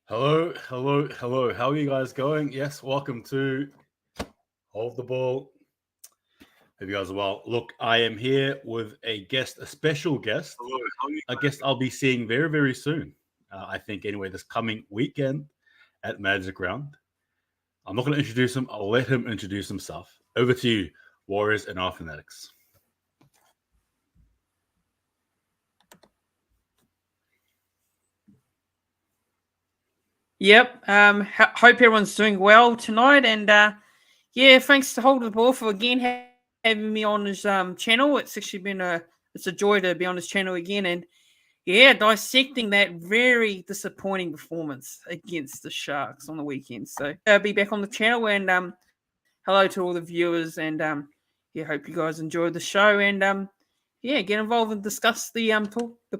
Hello, hello, hello. How are you guys going? Yes, welcome to Hold the Ball. Hope you guys are well. Look, I am here with a guest, a special guest, Hello, how are you? a guest I'll be seeing very, very soon. I think, anyway, this coming weekend at Magic Round. I'm not going to introduce him. I'll let him introduce himself. Over to you, Warriors and our Fanatics. Yep. Hope everyone's doing well tonight, and thanks to Hold the Ball for again having me on his channel. It's actually been a joy to be on his channel again, and dissecting that very disappointing performance against the Sharks on the weekend. So I'll be back on the channel, and hello to all the viewers, and hope you guys enjoyed the show, and get involved and discuss the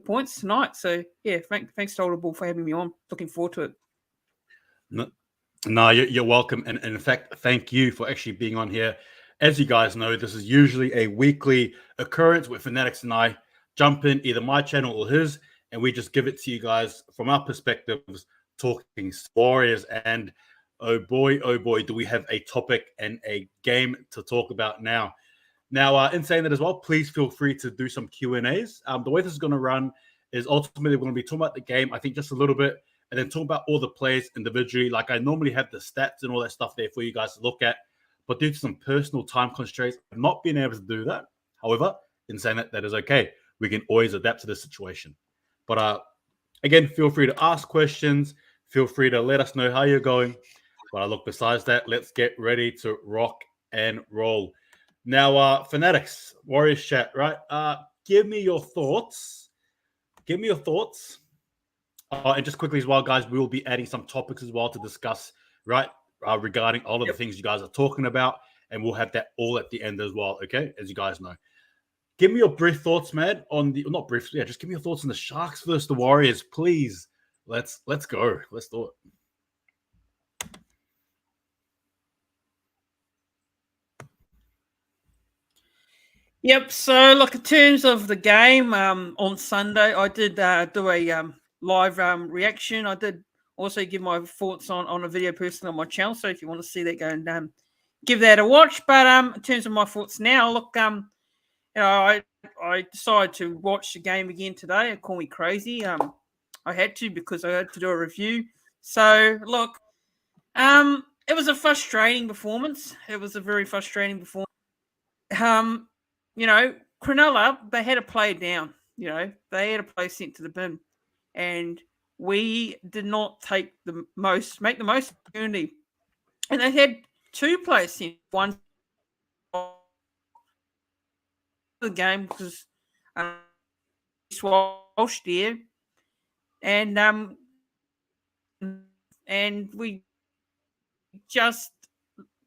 points tonight. So thanks to Hold the Ball for having me on. Looking forward to it. No, you're welcome. And in fact, thank you for actually being on here. As you guys know, this is usually a weekly occurrence where Fanatics and I jump in either my channel or his, and we just give it to you guys from our perspectives, talking Warriors. And oh boy, do we have a topic and a game to talk about now. Now, in saying that as well, please feel free to do some Q&As. The way this is going to run is ultimately we're going to be talking about the game, I think just a little bit, and then talk about all the players individually. Like I normally have the stats and all that stuff there for you guys to look at, but due to some personal time constraints, I've not been able to do that. However, in saying that, that is okay. We can always adapt to the situation. But again, feel free to ask questions. Feel free to let us know how you're going. But look, besides that, let's get ready to rock and roll. Now, Fanatics, Warriors chat, right? Give me your thoughts. And just quickly as well, guys, we will be adding some topics as well to discuss, right, regarding all of the things you guys are talking about. And we'll have that all at the end as well, okay, as you guys know. Give me your brief thoughts, man, on the – not brief, just give me your thoughts on the Sharks versus the Warriors, please. Let's go. Let's do it. Yep. So, look, in terms of the game on Sunday, I did do a live reaction. I did also give my thoughts on a video personally on my channel. So, if you want to see that, go and give that a watch. But in terms of my thoughts now, look, I decided to watch the game again today. Call me crazy. I had to because I had to do a review. So, look, it was a frustrating performance. It was a very frustrating performance. Cronulla, they had a player down. They had a player sent to the bin, and we did not make the most opportunity. And they had two players sent. One the game because Walsh there, and we just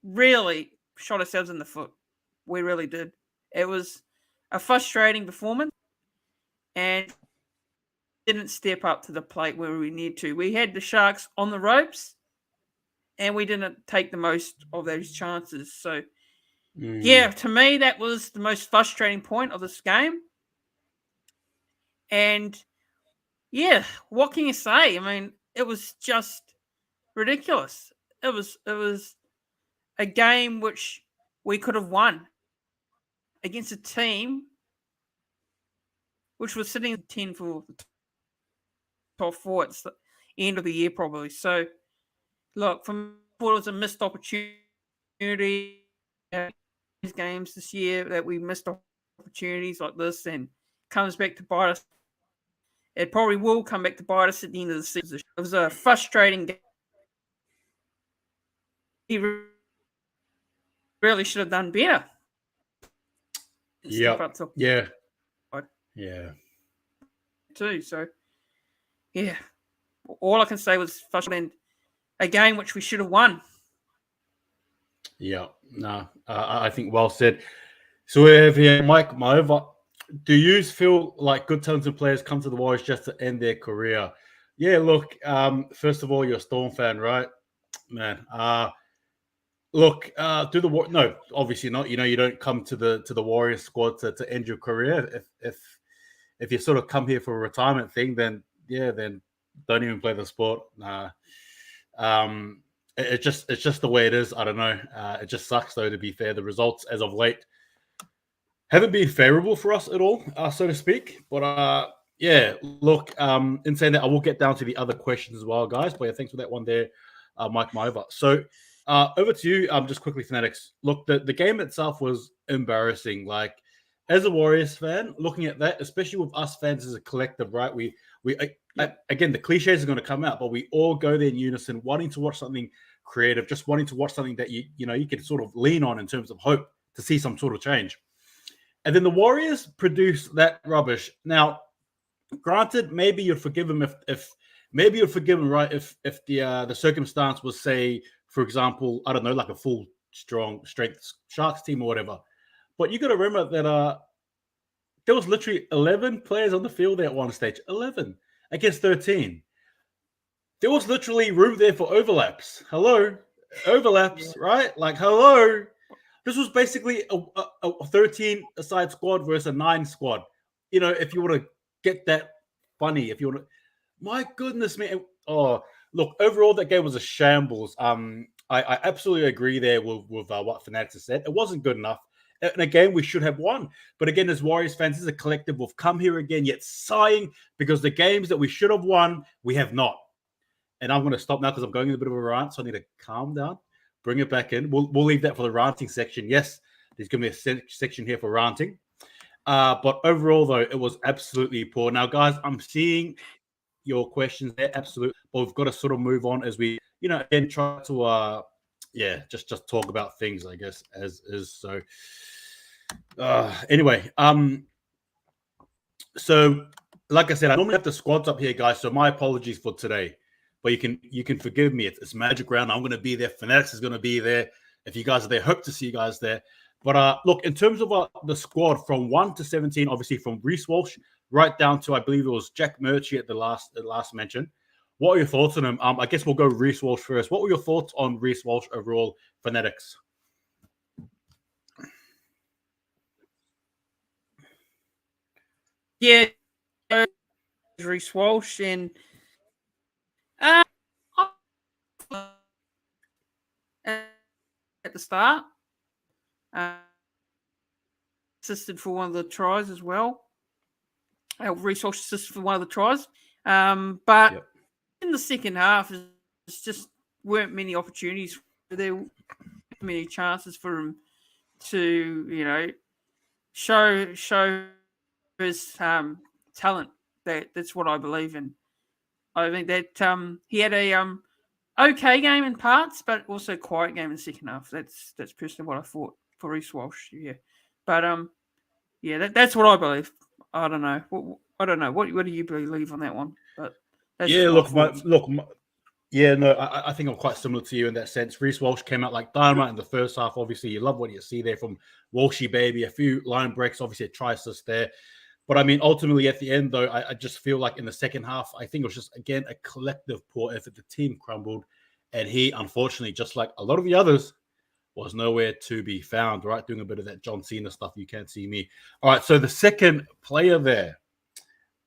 really shot ourselves in the foot. We really did. It was a frustrating performance and didn't step up to the plate where we need to. We had the Sharks on the ropes and we didn't take the most of those chances. So, to me, that was the most frustrating point of this game. And, what can you say? I mean, it was just ridiculous. It was a game which we could have won against a team which was sitting at 10 for the top four at the end of the year probably. So, look, for me, it was a missed opportunity. These games this year that we missed opportunities like this and comes back to bite us. It probably will come back to bite us at the end of the season. It was a frustrating game. He really should have done better. Yeah. Too. So, all I can say was frustrating. A game which we should have won. Yeah, no, I think well said. So we have here Mike Maova. Do you feel like good talented players come to the Warriors just to end their career? Yeah, look, first of all, you're a Storm fan, right? Man, look, no, obviously not. You don't come to the Warriors squad to end your career. If you sort of come here for a retirement thing, then don't even play the sport. Nah. It's just the way it is. I don't know. It just sucks, though, to be fair. The results as of late haven't been favorable for us at all, so to speak. But yeah, look, in saying that, I will get down to the other questions as well, guys. But yeah, thanks for that one there, Mike Maiva. So over to you, just quickly, Fanatics. Look, the game itself was embarrassing. Like, as a Warriors fan, looking at that, especially with us fans as a collective, right? We again, the cliches are going to come out, but we all go there in unison, wanting to watch something creative, just wanting to watch something that you can sort of lean on in terms of hope to see some sort of change. And then the Warriors produce that rubbish. Now, granted, maybe you'd forgive them if maybe you'd forgive them, right? If the circumstance was, say, for example, I don't know, like a full strength Sharks team or whatever. But you got to remember that there was literally 11 players on the field there at one stage, 11 against 13. There was literally room there for overlaps. Hello, overlaps, right? Like, hello. This was basically a 13-a-side squad versus a 9 squad. If you want to get that funny, if you want to, my goodness, man. Oh, look, overall, that game was a shambles. I absolutely agree there with what Fanatics has said. It wasn't good enough. And again, we should have won. But again, as Warriors fans, as a collective, we've come here again, yet sighing because the games that we should have won, we have not. And I'm going to stop now because I'm going in a bit of a rant, so I need to calm down. Bring it back in. We'll leave that for the ranting section. Yes, there's going to be a section here for ranting. But overall, though, it was absolutely poor. Now, guys, I'm seeing your questions there, absolutely. But we've got to sort of move on as we, again, try to, just talk about things, I guess, as is. So, anyway, so like I said, I normally have the squads up here, guys. So my apologies for today. But you can forgive me. It's Magic Round. I'm going to be there. Fanatics is going to be there. If you guys are there, hope to see you guys there. But look, in terms of the squad from 1 to 17, obviously from Reece Walsh right down to, I believe it was Jack Murchie at the last mention. What are your thoughts on him? I guess we'll go Reece Walsh first. What were your thoughts on Reece Walsh overall, Fanatics? Yeah, Reece Walsh and at the start, assisted for one of the tries as well. Reece Walsh assisted for one of the tries, but in the second half, it's just weren't many opportunities. There weren't many chances for him to, show his talent. That's what I believe in. I think that he had a okay game in parts, but also quiet game in the second half. That's personally what I thought for Reece Walsh. Yeah, but that's what I believe. I don't know. What do you believe on that one? But that's I think I'm quite similar to you in that sense. Reece Walsh came out like dynamite in the first half. Obviously, you love what you see there from Walshy baby. A few line breaks, obviously a try assist there. But I mean, ultimately at the end, though, I just feel like in the second half, I think it was just, again, a collective poor effort. The team crumbled. And he, unfortunately, just like a lot of the others, was nowhere to be found, right? Doing a bit of that John Cena stuff. You can't see me. All right, so the second player there,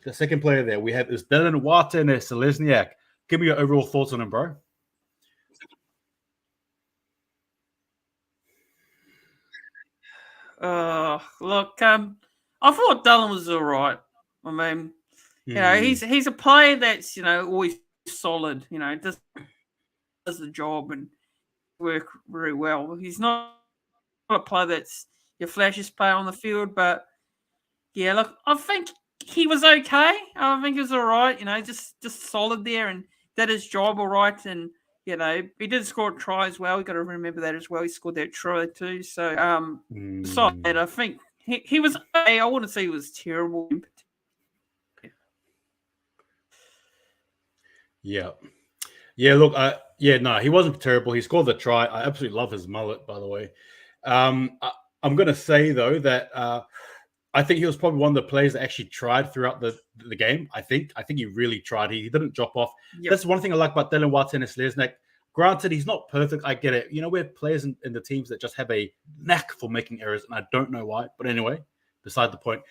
we have is Dylan Watene-Selesniak. Give me your overall thoughts on him, bro. Look, I thought Dylan was all right. I mean, he's a player that's always solid. Does the job and work very well. He's not a player that's your flashiest player on the field, but yeah, look, I think he was okay. I think he was all right. Just solid there and did his job all right. And he did score a try as well. You got to remember that as well. He scored that try too. So besides that, I think he was okay. I wouldn't say he was terrible. Yeah. Look, he wasn't terrible. He scored the try. I absolutely love his mullet, by the way. I'm going to say though that I think he was probably one of the players that actually tried throughout the game. I think he really tried. He didn't drop off. Yep. That's one thing I like about Dylan Watene-Selesniak. Granted, he's not perfect. I get it. We have players in the teams that just have a knack for making errors, and I don't know why. But anyway, beside the point.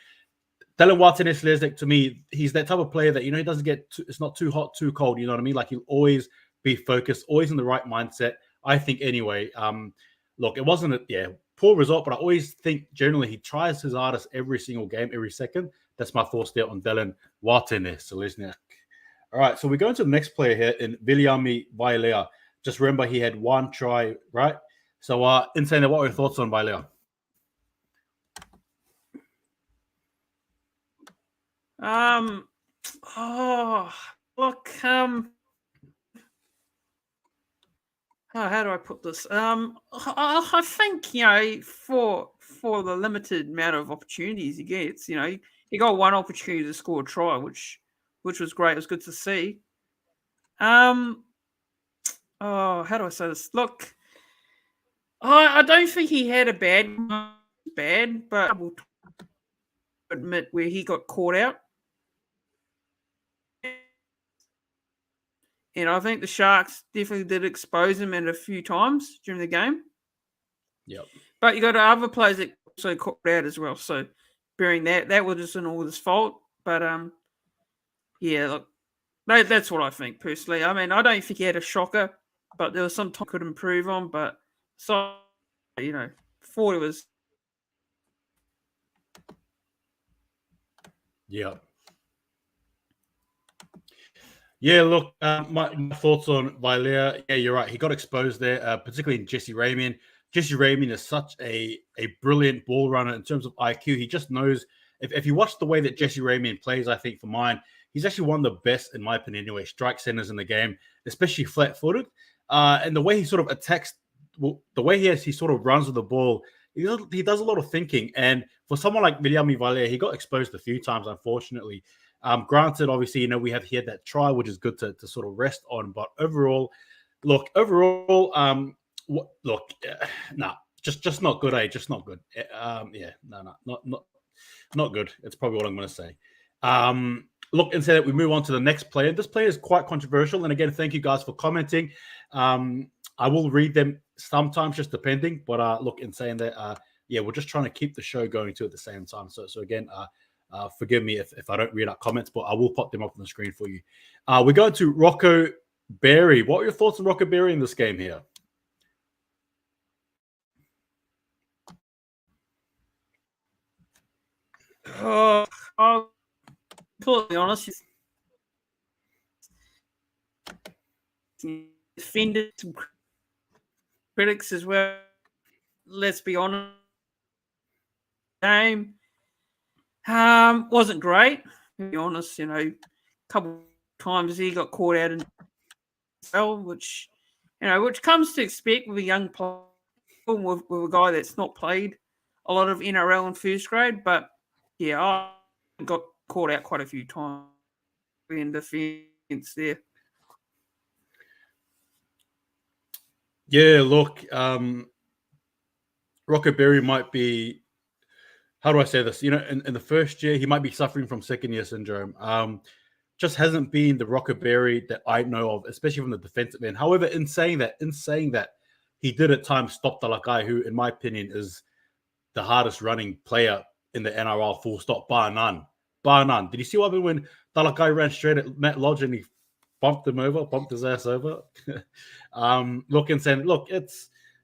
Dylan Martinez-Lesnick, to me, he's that type of player that, he doesn't get it's not too hot, too cold. You know what I mean? Like, he'll always be focused, always in the right mindset. I think anyway. Look, it wasn't a poor result, but I always think generally he tries his hardest every single game, every second. That's my thoughts there on Dylan Martinez-Lesnick. All right, so we go into the next player here in Viliami Vailea. Just remember he had one try, right? So, Insane, what were your thoughts on Vailea? How do I put this? I think for the limited amount of opportunities he gets, he got one opportunity to score a try, which was great. It was good to see. How do I say this? Look, I don't think he had a bad, but I will admit where he got caught out. And I think the Sharks definitely did expose him a few times during the game. Yep. But you got other players that also caught out as well. So bearing that wasn't all his fault. But look, that's what I think personally. I mean, I don't think he had a shocker, but there was some time could improve on. But so thought it was. Yeah. Yeah, look, my thoughts on Vailea. Yeah, you're right. He got exposed there, particularly in Jesse Ramian. Jesse Ramian is such a brilliant ball runner in terms of IQ. He just knows, if you watch the way that Jesse Ramian plays, I think for mine, he's actually one of the best, in my opinion anyway, strike centers in the game, especially flat-footed. And the way he sort of attacks, the way he sort of runs with the ball, he does a lot of thinking. And for someone like Viliami Vailea, he got exposed a few times, unfortunately. Granted, obviously, we have here that try, which is good to sort of rest on. But overall, just not good, eh? Just not good. Not good. It's probably what I'm going to say. Look, and say that we move on to the next player. This player is quite controversial. And again, thank you guys for commenting. I will read them sometimes, just depending. But look, in saying that, we're just trying to keep the show going too at the same time. So again, forgive me if I don't read out comments, but I will pop them up on the screen for you. We go to Rocco Berry. What are your thoughts on Rocco Berry in this game here? I'll be honest. Offended some critics as well. Let's be honest. Game wasn't great. To be honest, a couple of times he got caught out in which comes to expect with a young player, with a guy that's not played a lot of NRL in first grade. But I got caught out quite a few times in defence there. Yeah, look, Rocco Berry might be, how do I say this? In the first year, he might be suffering from second-year syndrome. Just hasn't been the Rocco Berry that I know of, especially from the defensive end. However, in saying that, he did at times stop Talakai, who, in my opinion, is the hardest running player in the NRL, full stop, bar none. Did you see what happened when Talakai ran straight at Matt Lodge and he bumped his ass over? Look, and saying, look, it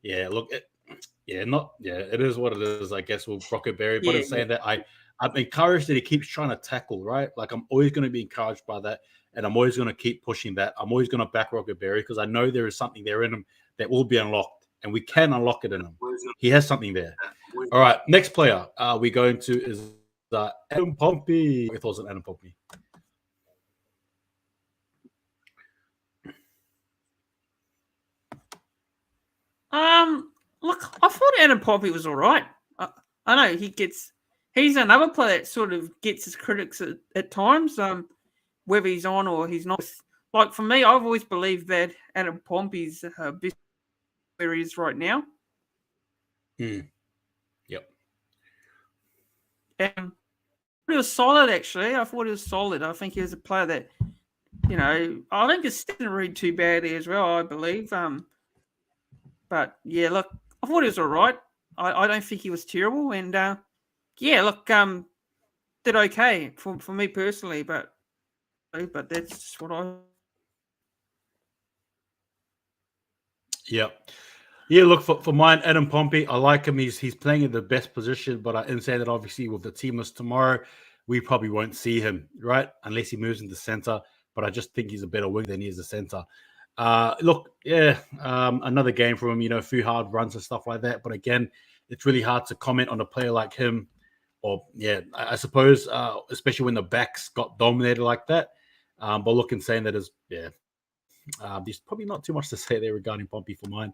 is what it is, I guess, with Rocco Berry. But in saying that, I'm encouraged that he keeps trying to tackle, right? Like, I'm always going to be encouraged by that, and I'm always going to keep pushing that. I'm always going to back Rocco Berry because I know there is something there in him that will be unlocked, and we can unlock it in him. He has something there. All right, next player we go into is Adam Pompey. What are your thoughts on Adam Pompey? Look, I thought Adam Pompey was all right. I know he's another player that sort of gets his critics at times, whether he's on or he's not. Like, for me, I've always believed that Adam Pompey's best where he is right now. Yep. And he was solid, actually. I thought he was solid. I think he was a player that, I think his stats didn't read too badly as well, I believe. But, look, I thought he was all right. I don't think he was terrible. And, look, the did okay for me personally, but that's just what I. Yeah. Yeah, look, for mine, Adam Pompey, I like him. He's playing in the best position, but I didn't say that obviously with the teamless tomorrow, we probably won't see him, right? Unless he moves into center. But I just think he's a better wing than he is a center. Look, yeah, another game from him, a few hard runs and stuff like that. But again, it's really hard to comment on a player like him. Or, yeah, I suppose, especially when the backs got dominated like that. But look, in saying that is, yeah, there's probably not too much to say there regarding Pompey for mine.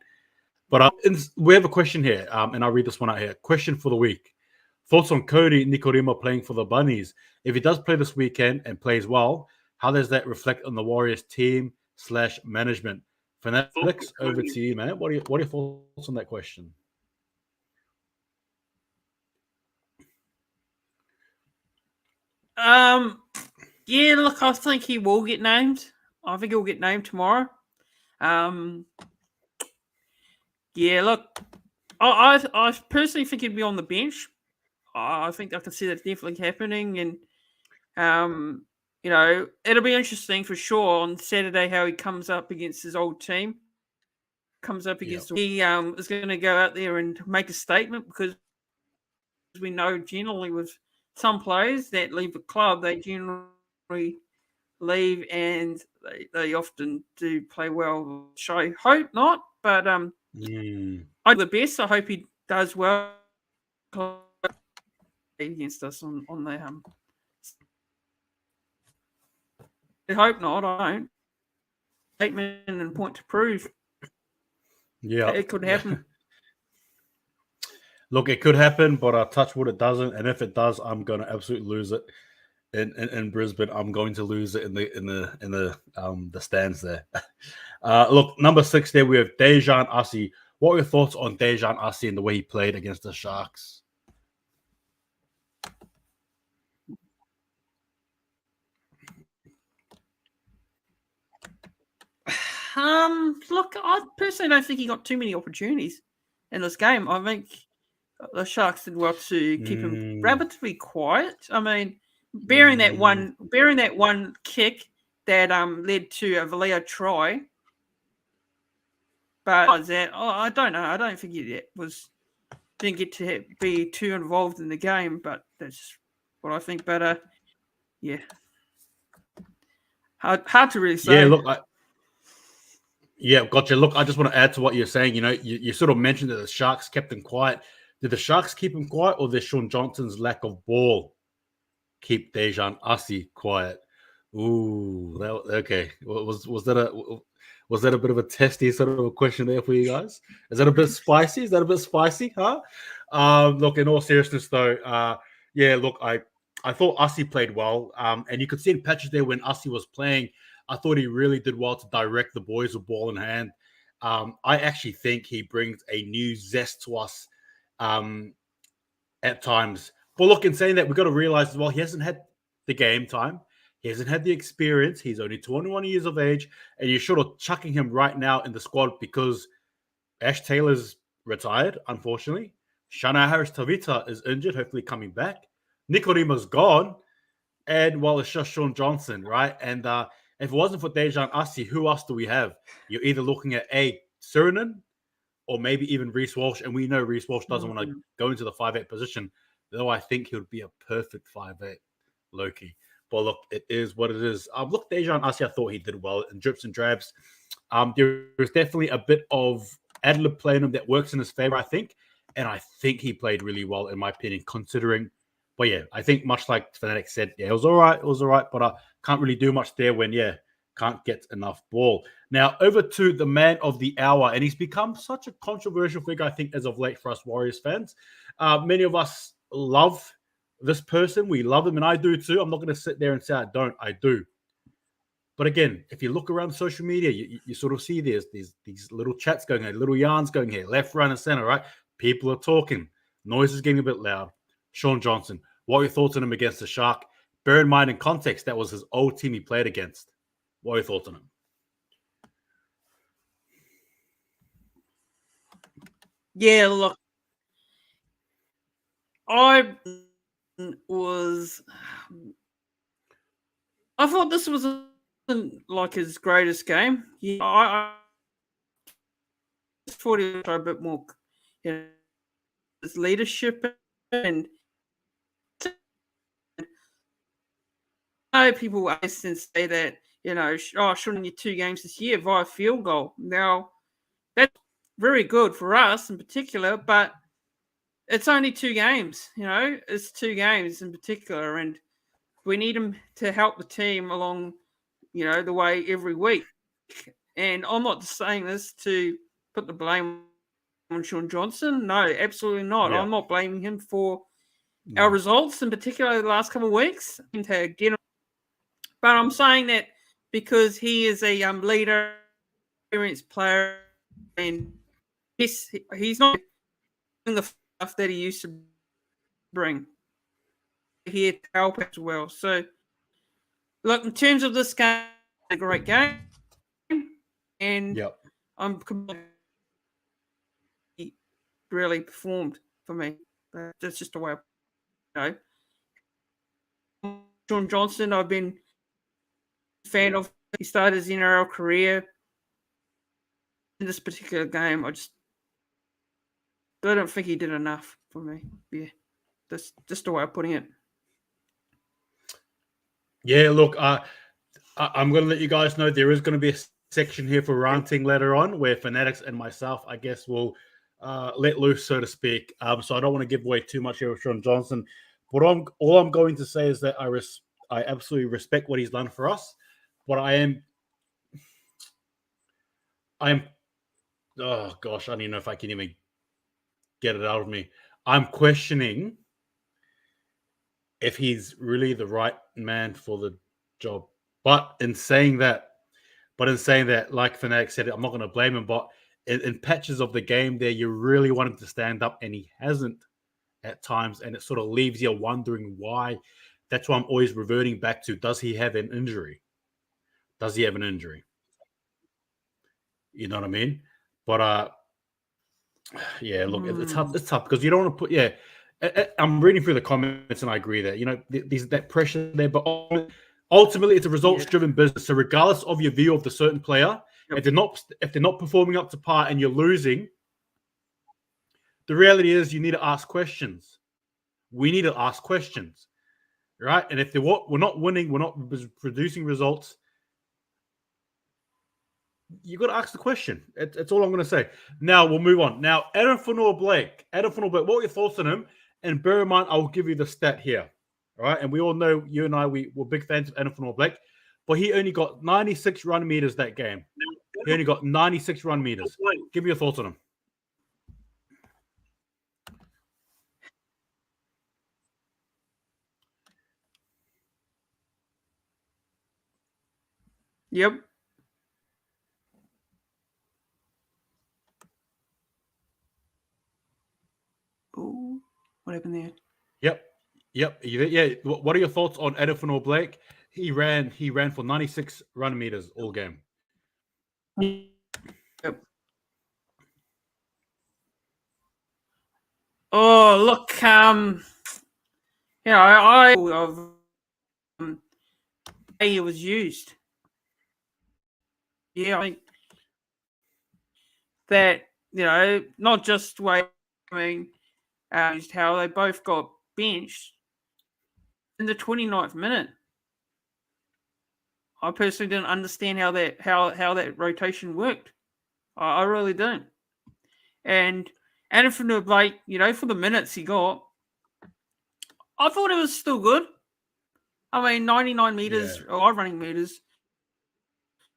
But we have a question here, and I'll read this one out here. Question for the week. Thoughts on Cody Nikorima playing for the Bunnies? If he does play this weekend and plays well, how does that reflect on the Warriors team/management? Fanatics, over to you, man. What are your thoughts on that question? Yeah, look, I think he will get named. I think he'll get named tomorrow. Yeah, look, I personally think he'd be on the bench. I think I can see that definitely happening, and it'll be interesting for sure on Saturday how he comes up against his old team. He is going to go out there and make a statement, because we know generally with some players that leave the club, they generally leave and they often do play well. So I hope not, but I the best. I hope he does well against us on the I hope not. I don't. Statement and point to prove. Yeah, it could happen. Look, it could happen, but touch wood, it doesn't. And if it does, I'm going to absolutely lose it in Brisbane. I'm going to lose it in the stands there. Look, number 6 there, we have Dejan Assi. What are your thoughts on Dejan Assi and the way he played against the Sharks? Look, I personally don't think he got too many opportunities in this game. I think the Sharks did well to keep him relatively quiet. I mean, bearing that one kick that led to a Valeo try, but that I don't know. I don't think he didn't get to be too involved in the game. But that's what I think. But yeah, hard to really say. Yeah, look, gotcha. Look, I just want to add to what you're saying. You sort of mentioned that the Sharks kept him quiet. Did the Sharks keep him quiet, or did Shaun Johnson's lack of ball keep Dejan Assi quiet? Ooh, okay. Was that a bit of a testy sort of a question there for you guys? Is that a bit spicy? Huh? Look, in all seriousness though, yeah, look, I thought Assi played well. And you could see in patches there when Assi was playing, I thought he really did well to direct the boys with ball in hand. I actually think he brings a new zest to us at times. But look, in saying that, we've got to realize as well, he hasn't had the game time. He hasn't had the experience. He's only 21 years of age. And you're sort of chucking him right now in the squad because Ash Taylor's retired, unfortunately. Shana Harris-Tavita is injured, hopefully coming back. Nikorima's gone. And, well, it's just Shaun Johnson, right? And if it wasn't for Dejan Assi, who else do we have? You're either looking at A, Suriname, or maybe even Reece Walsh. And we know Reece Walsh doesn't want to go into the 5'8 position, though I think he would be a perfect 5'8 Loki. But look, it is what it is. Look, Dejan Assi, I thought he did well in drips and drabs. There was definitely a bit of ad-lib play in him that works in his favor, I think. And I think he played really well, in my opinion, considering. But yeah, I think much like Fanatics said, yeah, it was all right. But I can't really do much there when, can't get enough ball. Now, over to the man of the hour, and he's become such a controversial figure, I think, as of late for us Warriors fans. Many of us love this person. We love him, and I do too. I'm not going to sit there and say I don't. I do. But again, if you look around social media, you sort of see these little chats going here, little yarns going here, left, right, and center, right? People are talking. Noise is getting a bit loud. Shaun Johnson, what are your thoughts on him against the Shark? Bear in mind, in context, that was his old team he played against. What are your thoughts on him? Yeah, look, I was, I thought this wasn't like his greatest game. Yeah, I thought he was a bit more, his leadership, and I know people ask and say that, shouldn't you 2 games this year via field goal? Now, that's very good for us in particular, but it's only 2 games, it's 2 games in particular, and we need him to help the team along, the way every week. And I'm not just saying this to put the blame on Sean Johnson. No, absolutely not. Yeah. I'm not blaming him for our results, in particular the last couple of weeks. To get him. But I'm saying that because he is a leader, experienced player, and he's not doing the stuff that he used to bring here to help as well. So, look, in terms of this game, a great game, and I'm really performed for me. That's just the way Sean Johnson, I've been a fan of. He started his NRL career. In this particular game, I don't think he did enough for me. Yeah, that's just the way of putting it. Yeah, look, I'm going to let you guys know there is going to be a section here for ranting later on where Fanatics and myself, I guess, will let loose, so to speak. So I don't want to give away too much here with Sean Johnson. But all I'm going to say is that I absolutely respect what he's done for us. But I am, oh gosh, I don't even know if I can even get it out of me. I'm questioning if he's really the right man for the job. But in saying that, like Fanatic said, I'm not going to blame him, but in patches of the game there, you really want him to stand up, and he hasn't at times, and it sort of leaves you wondering why. That's why I'm always reverting back to, does he have an injury? Does he have an injury? You know what I mean? But yeah, look, it's tough because you don't want to put, I'm reading through the comments and I agree that, there's that pressure there, but ultimately it's a results-driven business. So regardless of your view of the certain player, if they're not performing up to par and you're losing, the reality is you need to ask questions. We need to ask questions, right? And if we're not winning, we're not producing results, you got to ask the question. That's all I'm going to say. Now we'll move on. Now, Adam Fanor-Blake, what were your thoughts on him? And bear in mind, I will give you the stat here. All right. And we all know, you and I, we're big fans of Adam Fanor-Blake, but he only got 96 run meters that game. He only got 96 run meters. Give me your thoughts on him. Yep. Oh, what happened there? Yep. Yeah. What are your thoughts on Adam Fanor-Blake? He ran for 96 run meters all game. Yep. Oh, look, he was used. Yeah, I think that, not just how they both got benched in the 29th minute. I personally didn't understand how that rotation worked. I really don't. And Adam Fanor-Blake, for the minutes he got, I thought it was still good. I mean, 99 meters, or running meters,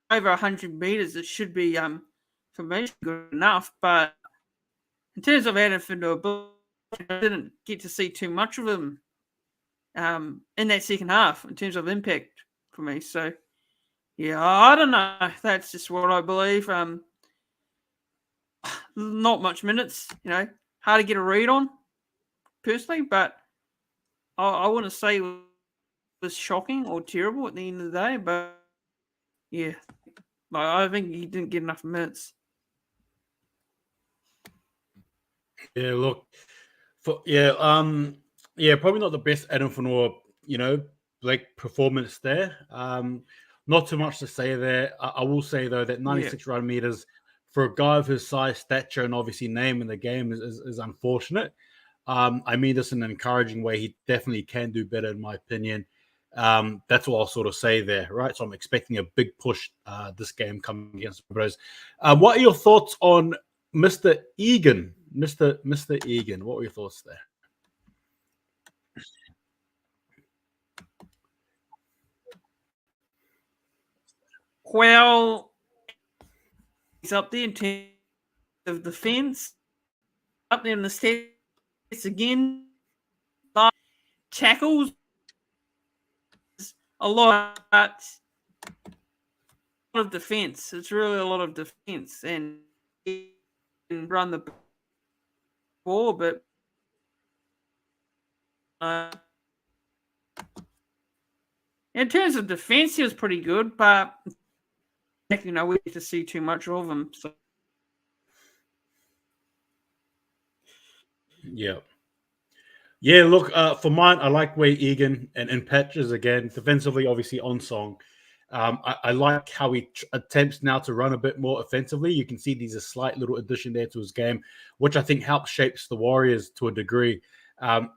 over 100 meters, it should be, for me, good enough. But in terms of Adam Fanor-Blake, I didn't get to see too much of him in that second half in terms of impact for me. So, yeah, I don't know. That's just what I believe. Not much minutes, hard to get a read on, personally, but I wouldn't say it was shocking or terrible at the end of the day, but yeah, I think he didn't get enough minutes. Yeah, look, Yeah, probably not the best Adam Fanor, like performance there. Not too much to say there. I will say though that 96 run meters for a guy of his size, stature, and obviously name in the game is unfortunate. I mean this in an encouraging way. He definitely can do better, in my opinion. That's all I'll sort of say there, right? So I'm expecting a big push this game coming against the Bros. What are your thoughts on Mr. Egan? Mr. Egan, what were your thoughts there? Well, he's up there in terms of defense, up there in the stats again. Tackles, a lot of defense. It's really a lot of defense, and he can run the ball, but in terms of defense, he was pretty good, but we need to see too much of him. So. Yeah, look, for mine, I like Way Egan and Patches again. Defensively, obviously, on song. I like how he attempts now to run a bit more offensively. You can see there's a slight little addition there to his game, which I think helps shapes the Warriors to a degree.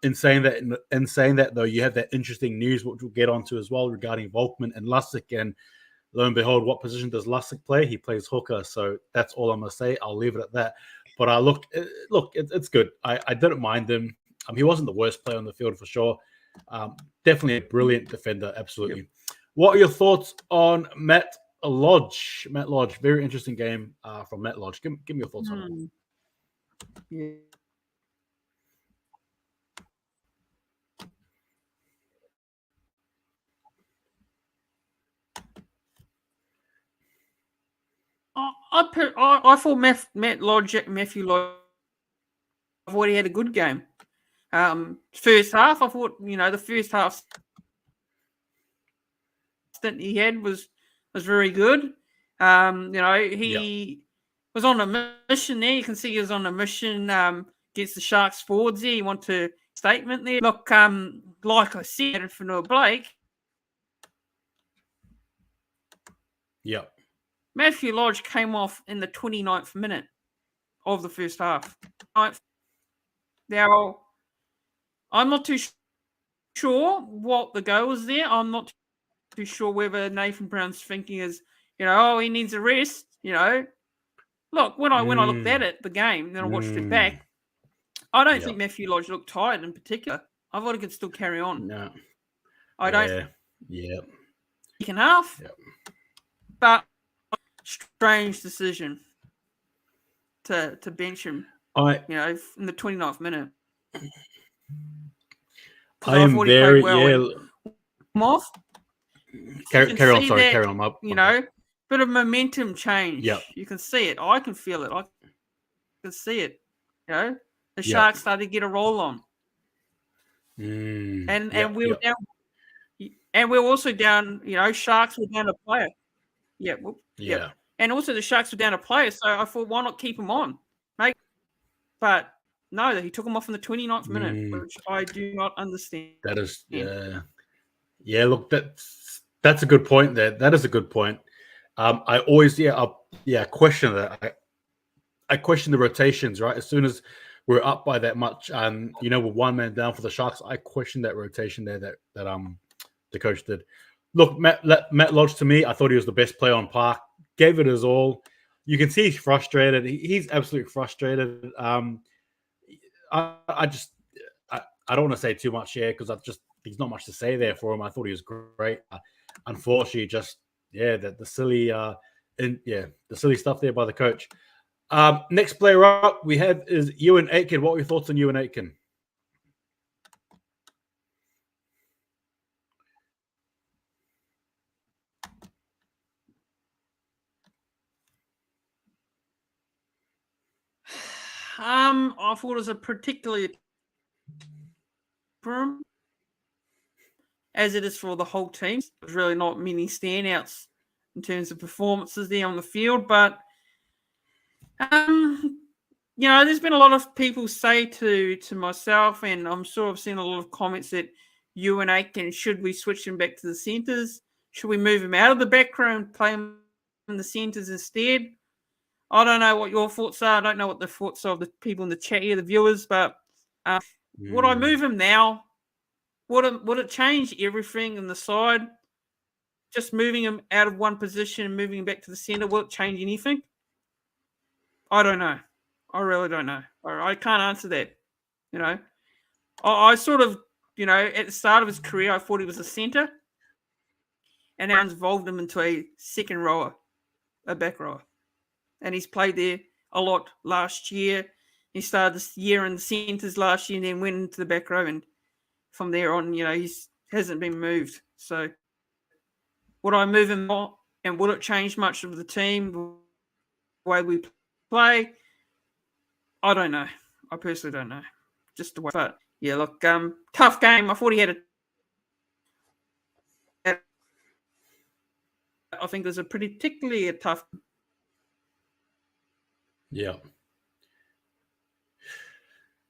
In saying that, though, you have that interesting news, which we'll get onto as well, regarding Volkman and Lussick. And lo and behold, what position does Lussick play? He plays hooker. So that's all I'm going to say. I'll leave it at that. But look, it's good. I didn't mind him. He wasn't the worst player on the field for sure. Definitely a brilliant defender. Absolutely. Yep. What are your thoughts on Matt Lodge? Matt Lodge, very interesting game from Matt Lodge. Give me your thoughts on it. Yeah. I thought Matthew Lodge, I thought he had a good game. First half, I thought, the first half that he had was very good. He was on a mission there. You can see he was on a mission against the Sharks forwards there. He wanted to statement there. Look, like I said, for Noah Blake. Yeah. Matthew Lodge came off in the 29th minute of the first half. Now, I'm not too sure what the goal was there. I'm not too sure whether Nathan Brown's thinking is, he needs a rest. Look, when I looked at it, the game, then I watched it back. I don't think Matthew Lodge looked tired in particular. I thought he could still carry on. No, I don't. Yeah. Second half. Yep. But strange decision to bench him. In the 29th minute. I am very off. Carry on. Sorry, carry on. Bit of momentum change. Yeah, you can see it. I can feel it. I can see it. The Sharks started to get a roll on. And we were down. And we're also down. Sharks were down a player. Yeah. And also the Sharks were down a player, so I thought, why not keep him on, mate? But no, he took him off in the 29th minute, which I do not understand. That is, yeah. Look, that's a good point. That is a good point. I always, question that. I question the rotations, right? As soon as we're up by that much, with one man down for the Sharks, I question that rotation there that the coach did. Look, Matt Lodge, to me, I thought he was the best player on park. Gave it his all. You can see he's frustrated. He's absolutely frustrated. I don't want to say too much here because there's not much to say there for him. I thought he was great. Unfortunately, the silly stuff there by the coach. Next player up we have is Ewan Aitken. What are your thoughts on Ewan Aitken? I thought it was a particularly as it is for the whole team. There's really not many standouts in terms of performances there on the field, but there's been a lot of people say to myself, and I'm sure I've seen a lot of comments that you and Aiken, should we switch him back to the centres? Should we move him out of the back row and play him in the centres instead? I don't know what your thoughts are. I don't know what the thoughts of the people in the chat here, the viewers, but would I move him now? Would it change everything in the side? Just moving him out of one position and moving him back to the centre, will it change anything? I don't know. I really don't know. I can't answer that. I sort of, at the start of his career, I thought he was a centre, and now evolved him into a second rower, a back rower, and he's played there a lot last year. He started this year in the centres last year, and then went into the back row, and from there on, he hasn't been moved. So, would I move him on, and would it change much of the team, the way we play? I don't know. I personally don't know. Just the way. But yeah, look, tough game. I thought he had I think it was particularly a tough. Yeah.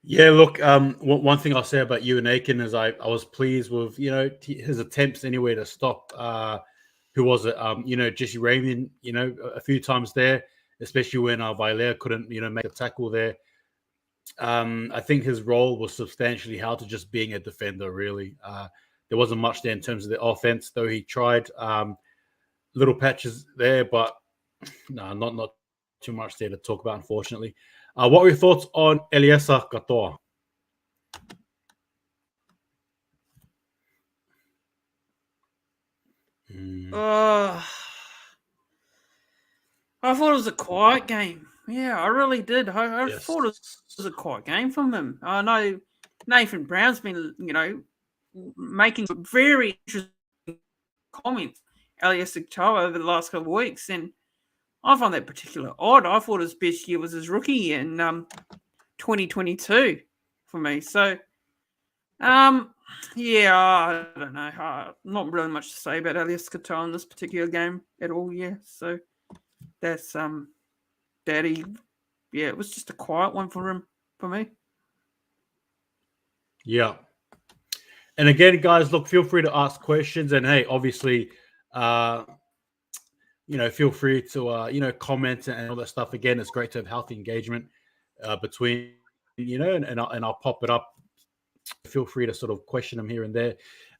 Yeah, look, one thing I'll say about Ewan Aiken is I was pleased with, his attempts anyway to stop, who was it? Jesse Raymond, a few times there, especially when Vailea couldn't, make a tackle there. I think his role was substantially held to just being a defender, really. There wasn't much there in terms of the offense, though he tried little patches there, but no, not too much there to talk about, unfortunately. What were your thoughts on Eliesa Katoa? I thought it was a quiet game. Yeah, I really did. I Yes. thought it was a quiet game from him. I know Nathan Brown's been, making very interesting comments, Eliesa Katoa, over the last couple of weeks, and I find that particularly odd. I thought his best year was his rookie year in 2022 for me. So, yeah, I don't know. Not really much to say about Eliesa Katoa in this particular game at all. Yeah, so that's Daddy. Yeah, it was just a quiet one for me. Yeah. And again, guys, look, feel free to ask questions, and hey, obviously, feel free to comment and all that stuff. Again, it's great to have healthy engagement between and I'll pop it up. Feel free to sort of question them here and there.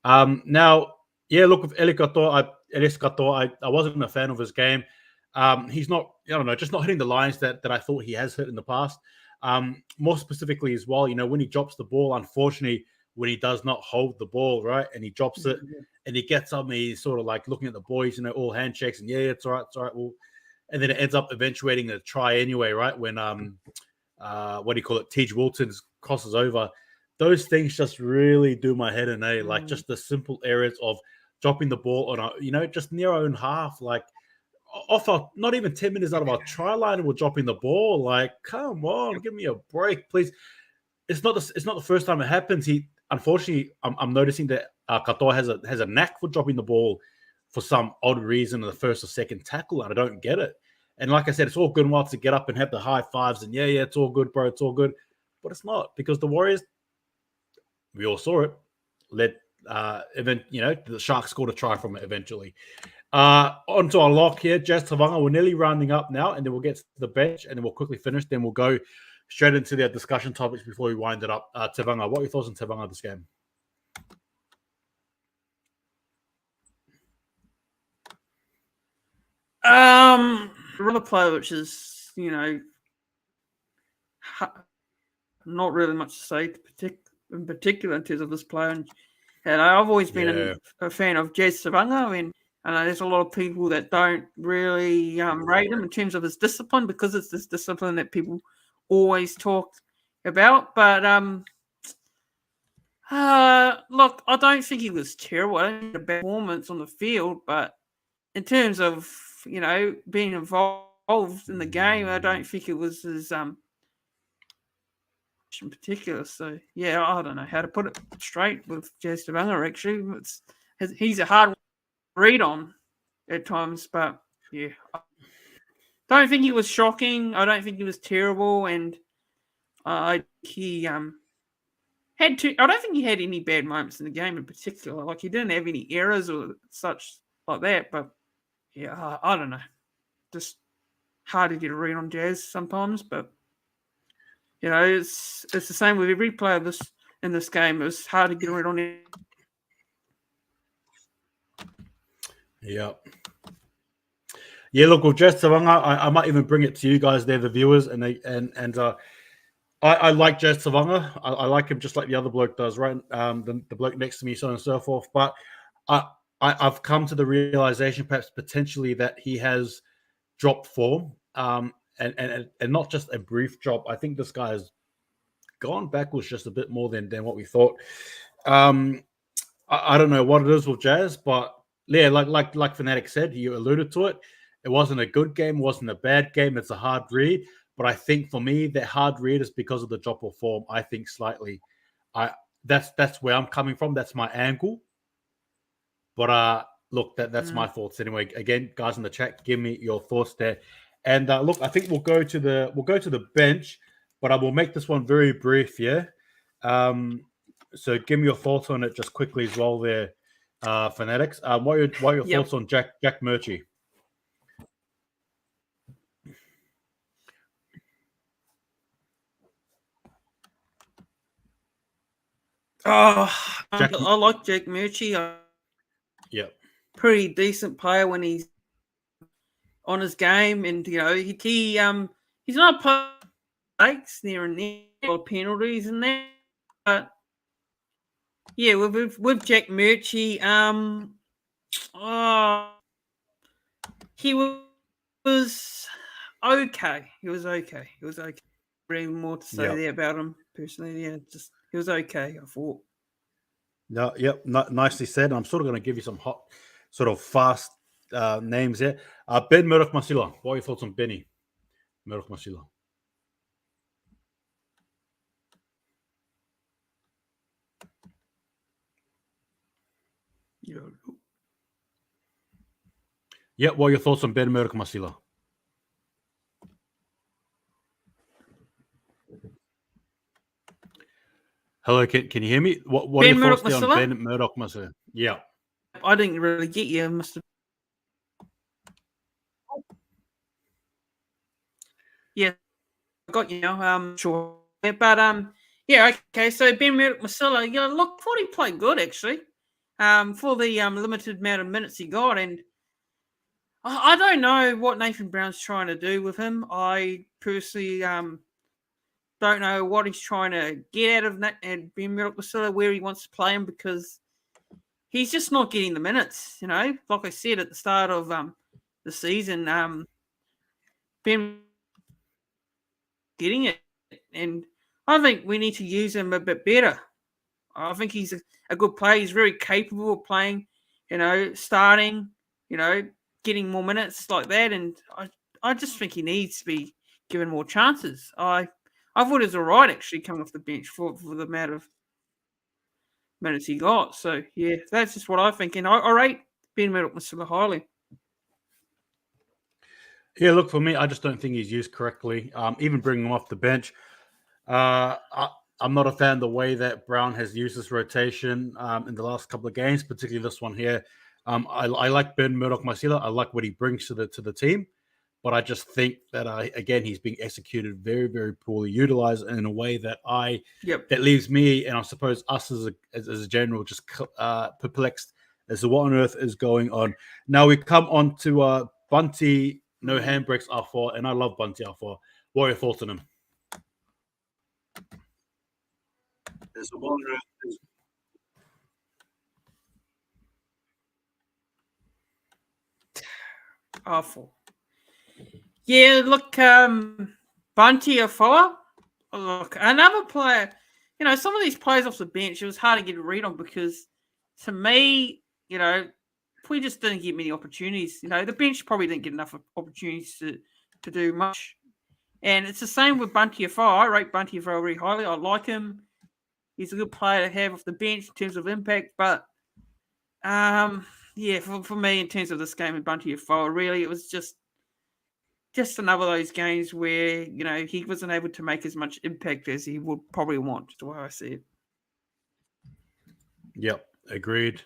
Now, yeah, look, with Eliesa Katoa, I wasn't a fan of his game. He's not, just not hitting the lines that I thought he has hit in the past. More specifically as well, when he drops the ball, unfortunately, when he does not hold the ball, right, and he drops it, and he gets up and he's sort of like looking at the boys, all handshakes, and yeah, it's all right, well, and then it ends up eventuating a try anyway, right, when what do you call it, Tej Wilton crosses over. Those things just really do my head in, like just the simple areas of dropping the ball on just near our own half, like off not even 10 minutes out of our try line, and we're dropping the ball. Like, come on, give me a break, please. It's not the first time it happens. Unfortunately, I'm noticing that Katoa has a knack for dropping the ball for some odd reason in the first or second tackle, and I don't get it. And like I said, it's all good and well to get up and have the high fives and yeah, it's all good, bro, it's all good, but it's not, because the Warriors, we all saw it, the Sharks scored a try from it eventually. Onto our lock here, Jazz Tavanga. We're nearly rounding up now, and then we'll get to the bench, and then we'll quickly finish. Then we'll go straight into the discussion topics before we wind it up. Tavanga, what are your thoughts on Tavanga this game? Another player which is, not really much to say in particular in terms of this player. And I've always been a fan of Jazz Tavanga, and there's a lot of people that don't really rate him in terms of his discipline, because it's this discipline that people always talk about. But look, I don't think he was terrible. I don't think a bad performance on the field, but in terms of being involved in the game, I don't think it was as in particular. So yeah, I don't know how to put it straight with Jazz Tavanga. Actually, he's a hard read on at times, but yeah, I don't think he was shocking. I don't think he was terrible, and He had to. I don't think he had any bad moments in the game in particular. Like he didn't have any errors or such like that. But yeah, I don't know. Just hard to get a read on Jazz sometimes. But it's the same with every player in this game. It was hard to get a read on it. Yep. Yeah, look, with Jazz Savanga, I might even bring it to you guys there, the viewers, and I like Jazz Savanga. I like him just like the other bloke does, right? The bloke next to me, so on and so forth. But I've come to the realization, perhaps potentially, that he has dropped form, and not just a brief drop. I think this guy has gone backwards just a bit more than what we thought. I don't know what it is with Jazz, but yeah, like Fanatics said, you alluded to it. It wasn't a good game, wasn't a bad game. It's a hard read, but I think for me, that hard read is because of the drop of form. I think slightly. That's where I'm coming from. That's my angle. But look, that's my thoughts anyway. Again, guys in the chat, give me your thoughts there. And look, I think we'll go to the bench, but I will make this one very brief. Yeah. So give me your thoughts on it just quickly as well there, Fanatics. What are your thoughts on Jack Murchie? I like Jack Murchie. Yep. Pretty decent player when he's on his game, and he's not mistakes there and there, a lot of penalties in there. But yeah, with Jack Murchie, he was okay. He was okay. Really more to say there about him personally. Yeah, just he was okay, I thought. No, yep, nicely said. I'm sort of going to give you some hot, sort of fast names here. Ben Murdoch-Masila. What are your thoughts on Benny Murdoch-Masila? Yeah, what are your thoughts on Ben Murdoch-Masila? Hello, can you hear me? What are your thoughts there on Ben Murdoch-Masila? Yeah. I didn't really get you, Mr. Yeah, I got you now. Sure. But yeah, okay. So Ben Murdoch-Masila, look, thought he played good actually. For the limited amount of minutes he got, and I don't know what Nathan Brown's trying to do with him. I personally don't know what he's trying to get out of Ben Murdoch-Masila, where he wants to play him, because he's just not getting the minutes. Like I said at the start of the season, Ben getting it, and I think we need to use him a bit better. I think he's a good player. He's very capable of playing, starting, getting more minutes like that. And I just think he needs to be given more chances. I thought it was all right, actually, coming off the bench for the amount of minutes he got. So, yeah, that's just what I think. And I rate Ben Murdoch-Masila highly. Yeah, look, for me, I just don't think he's used correctly. Even bringing him off the bench, I'm not a fan of the way that Brown has used this rotation in the last couple of games, particularly this one here. I like Ben Murdoch-Masila. I like what he brings to the team, but I just think that again he's being executed very, very poorly, utilized in a way that that leaves me, and I suppose us as a general, just perplexed as to what on earth is going on. Now we come on to Bunty. No handbrakes R4, and I love Bunty R4. What are your thoughts on him? Awful. Yeah, look, Bunty R4. Look, another player. Some of these players off the bench, it was hard to get a read on, because to me, we just didn't get many opportunities. The bench probably didn't get enough opportunities to do much. And it's the same with Bunty R4. I rate Bunty R4 very highly. I like him. He's a good player to have off the bench in terms of impact. But, yeah, for me, in terms of this game with Bunty R4, really, it was just just another of those games where, he wasn't able to make as much impact as he would probably want, the way I see it. Yep, agreed.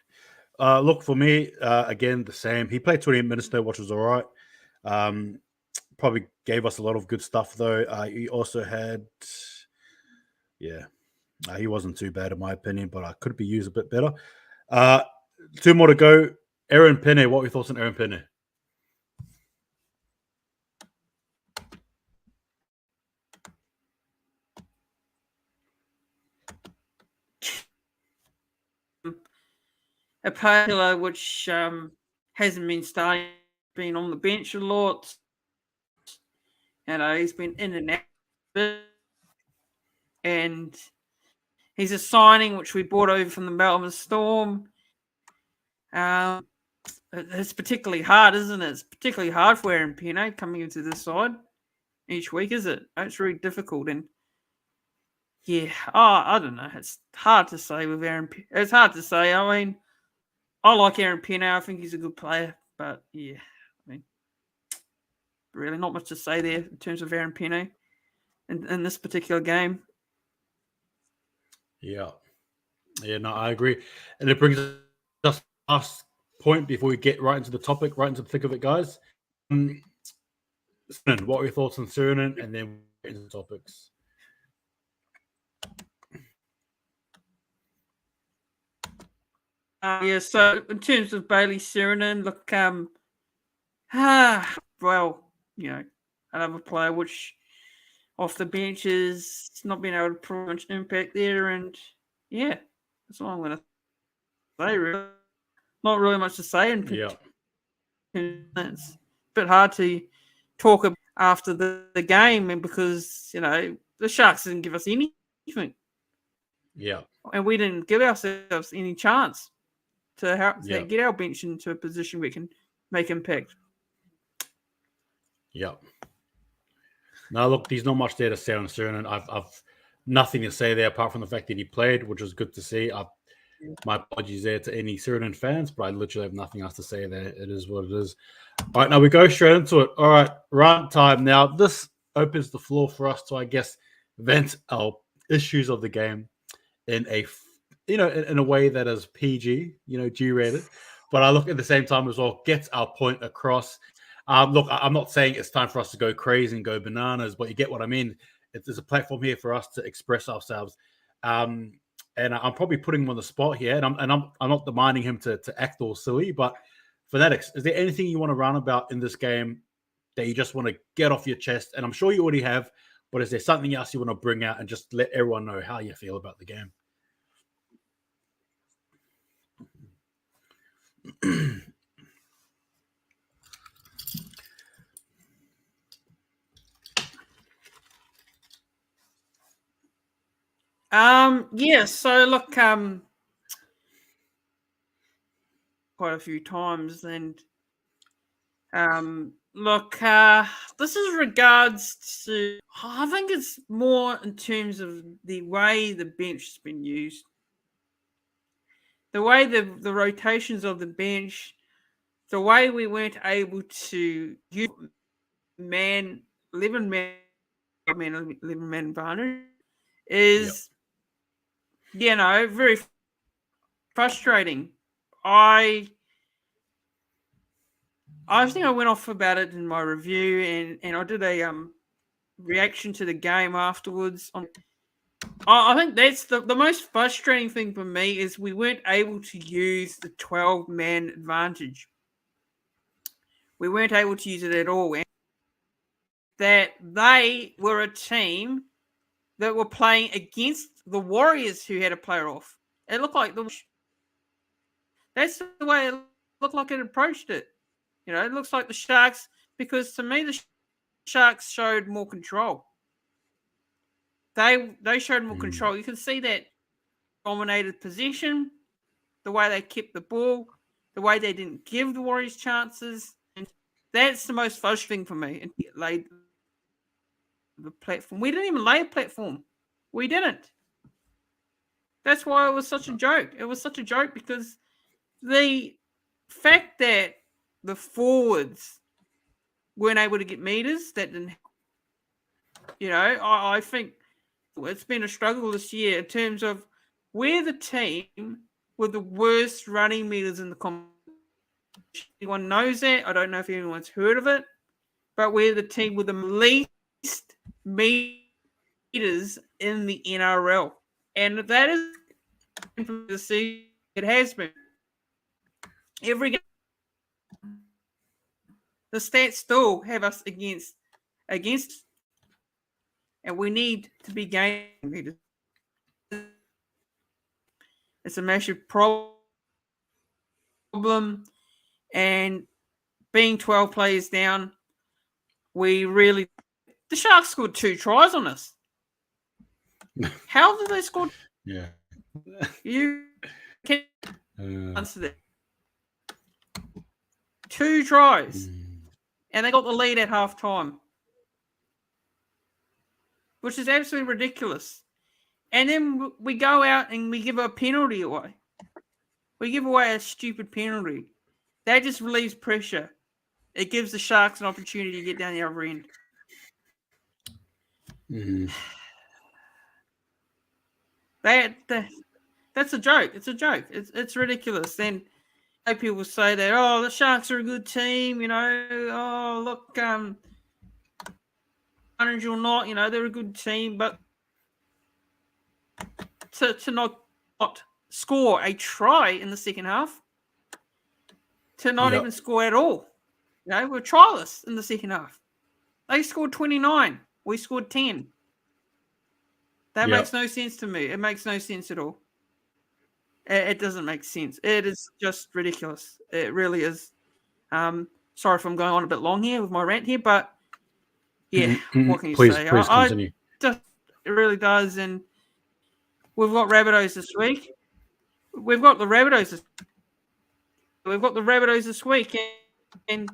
Look, for me, again, the same. He played 28 minutes though, which was all right. Probably gave us a lot of good stuff though. He also had, he wasn't too bad in my opinion, but I could be used a bit better. 2 more to go. Aaron Penne, what were your thoughts on Aaron Penne? A player which hasn't been starting, been on the bench a lot. He's been in and out. And he's a signing which we bought over from the Melbourne Storm. It's particularly hard, isn't it? It's particularly hard for Aaron Penne coming into this side each week, is it? It's really difficult. And I don't know. It's hard to say with Aaron. It's hard to say. I mean, I like Aaron Penne. I think he's a good player. But, really not much to say there in terms of Aaron Penne in this particular game. Yeah, no, I agree. And it brings us last point before we get right into the topic, right into the thick of it, guys. What are your thoughts on Surin, and then into the topics? So in terms of Bailey Surin, look, another player which off the bench is not being able to put much impact there, and that's all I'm going to say. Really, not really much to say. It's a bit hard to talk about after the game, and because the Sharks didn't give us anything. Yeah, and we didn't give ourselves any chance to get our bench into a position we can make impact. Yeah. Now, look, there's not much there to say on Surin. I've nothing to say there apart from the fact that he played, which was good to see. My apologies there to any Surin fans, but I literally have nothing else to say there. It is what it is. All right, now we go straight into it. All right, rant time. Now, this opens the floor for us to, I guess, vent our issues of the game in a way that is PG, G-rated. But I look at the same time as well, gets our point across. Look, I'm not saying it's time for us to go crazy and go bananas, but you get what I mean. There's a platform here for us to express ourselves. And I'm probably putting him on the spot here, and I'm not demanding him to act all silly. But Fanatics, is there anything you want to rant about in this game that you just want to get off your chest? And I'm sure you already have, but is there something else you want to bring out and just let everyone know how you feel about the game? So look, quite a few times, and this is regards to, I think it's more in terms of the way the bench has been used, the way the rotations of the bench, the way we weren't able to use 11 man advantage is, very frustrating. I think I went off about it in my review, and I did a reaction to the game afterwards. I think that's the most frustrating thing for me is we weren't able to use the 12-man advantage. We weren't able to use it at all. And that they were a team that were playing against the Warriors who had a player off. It looked like that's the way it looked like it approached it. It looks like the Sharks, because to me the Sharks showed more control. They showed more control. You can see that dominated possession, the way they kept the ball, the way they didn't give the Warriors chances, and that's the most frustrating for me. And laid the platform. We didn't even lay a platform. We didn't. That's why it was such a joke. It was such a joke because the fact that the forwards weren't able to get meters. That didn't, I think it's been a struggle this year in terms of we're the team with the worst running meters in the competition. Anyone knows that. I don't know if anyone's heard of it, but we're the team with the least meters in the NRL. And that is from the season. It has been. Every game, the stats still have us against, and we need to be gaining meters. It's a massive problem, and being 12 players down, the Sharks scored 2 tries on us. How did they score? Yeah. You can't answer that. 2 tries. And they got the lead at half time, which is absolutely ridiculous. And then we go out and we give a penalty away. We give away a stupid penalty. That just relieves pressure. It gives the Sharks an opportunity to get down the other end. That's a joke. It's a joke. It's ridiculous. Then people say that, oh, the Sharks are a good team, oh, look, orange or not, they're a good team, but to not score a try in the second half, to not even score at all, we're triless in the second half. They scored 29. We scored 10. That makes no sense to me. It makes no sense at all. It doesn't make sense. It is just ridiculous. It really is. Sorry if I'm going on a bit long here with my rant here, but yeah, what can you say? Please continue. It really does. And we've got Rabbitohs this week. We've got the Rabbitohs this week. And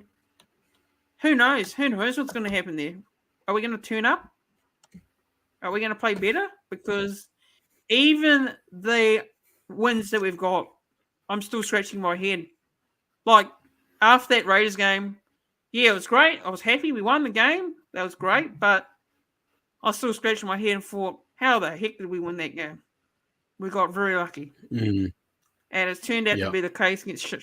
who knows? Who knows what's going to happen there? Are we going to turn up? Are we going to play better? Because even the wins that we've got, I'm still scratching my head. Like, after that Raiders game, yeah, it was great. I was happy we won the game. That was great. But I was still scratching my head and thought, how the heck did we win that game? We got very lucky. And it's turned out to be the case against...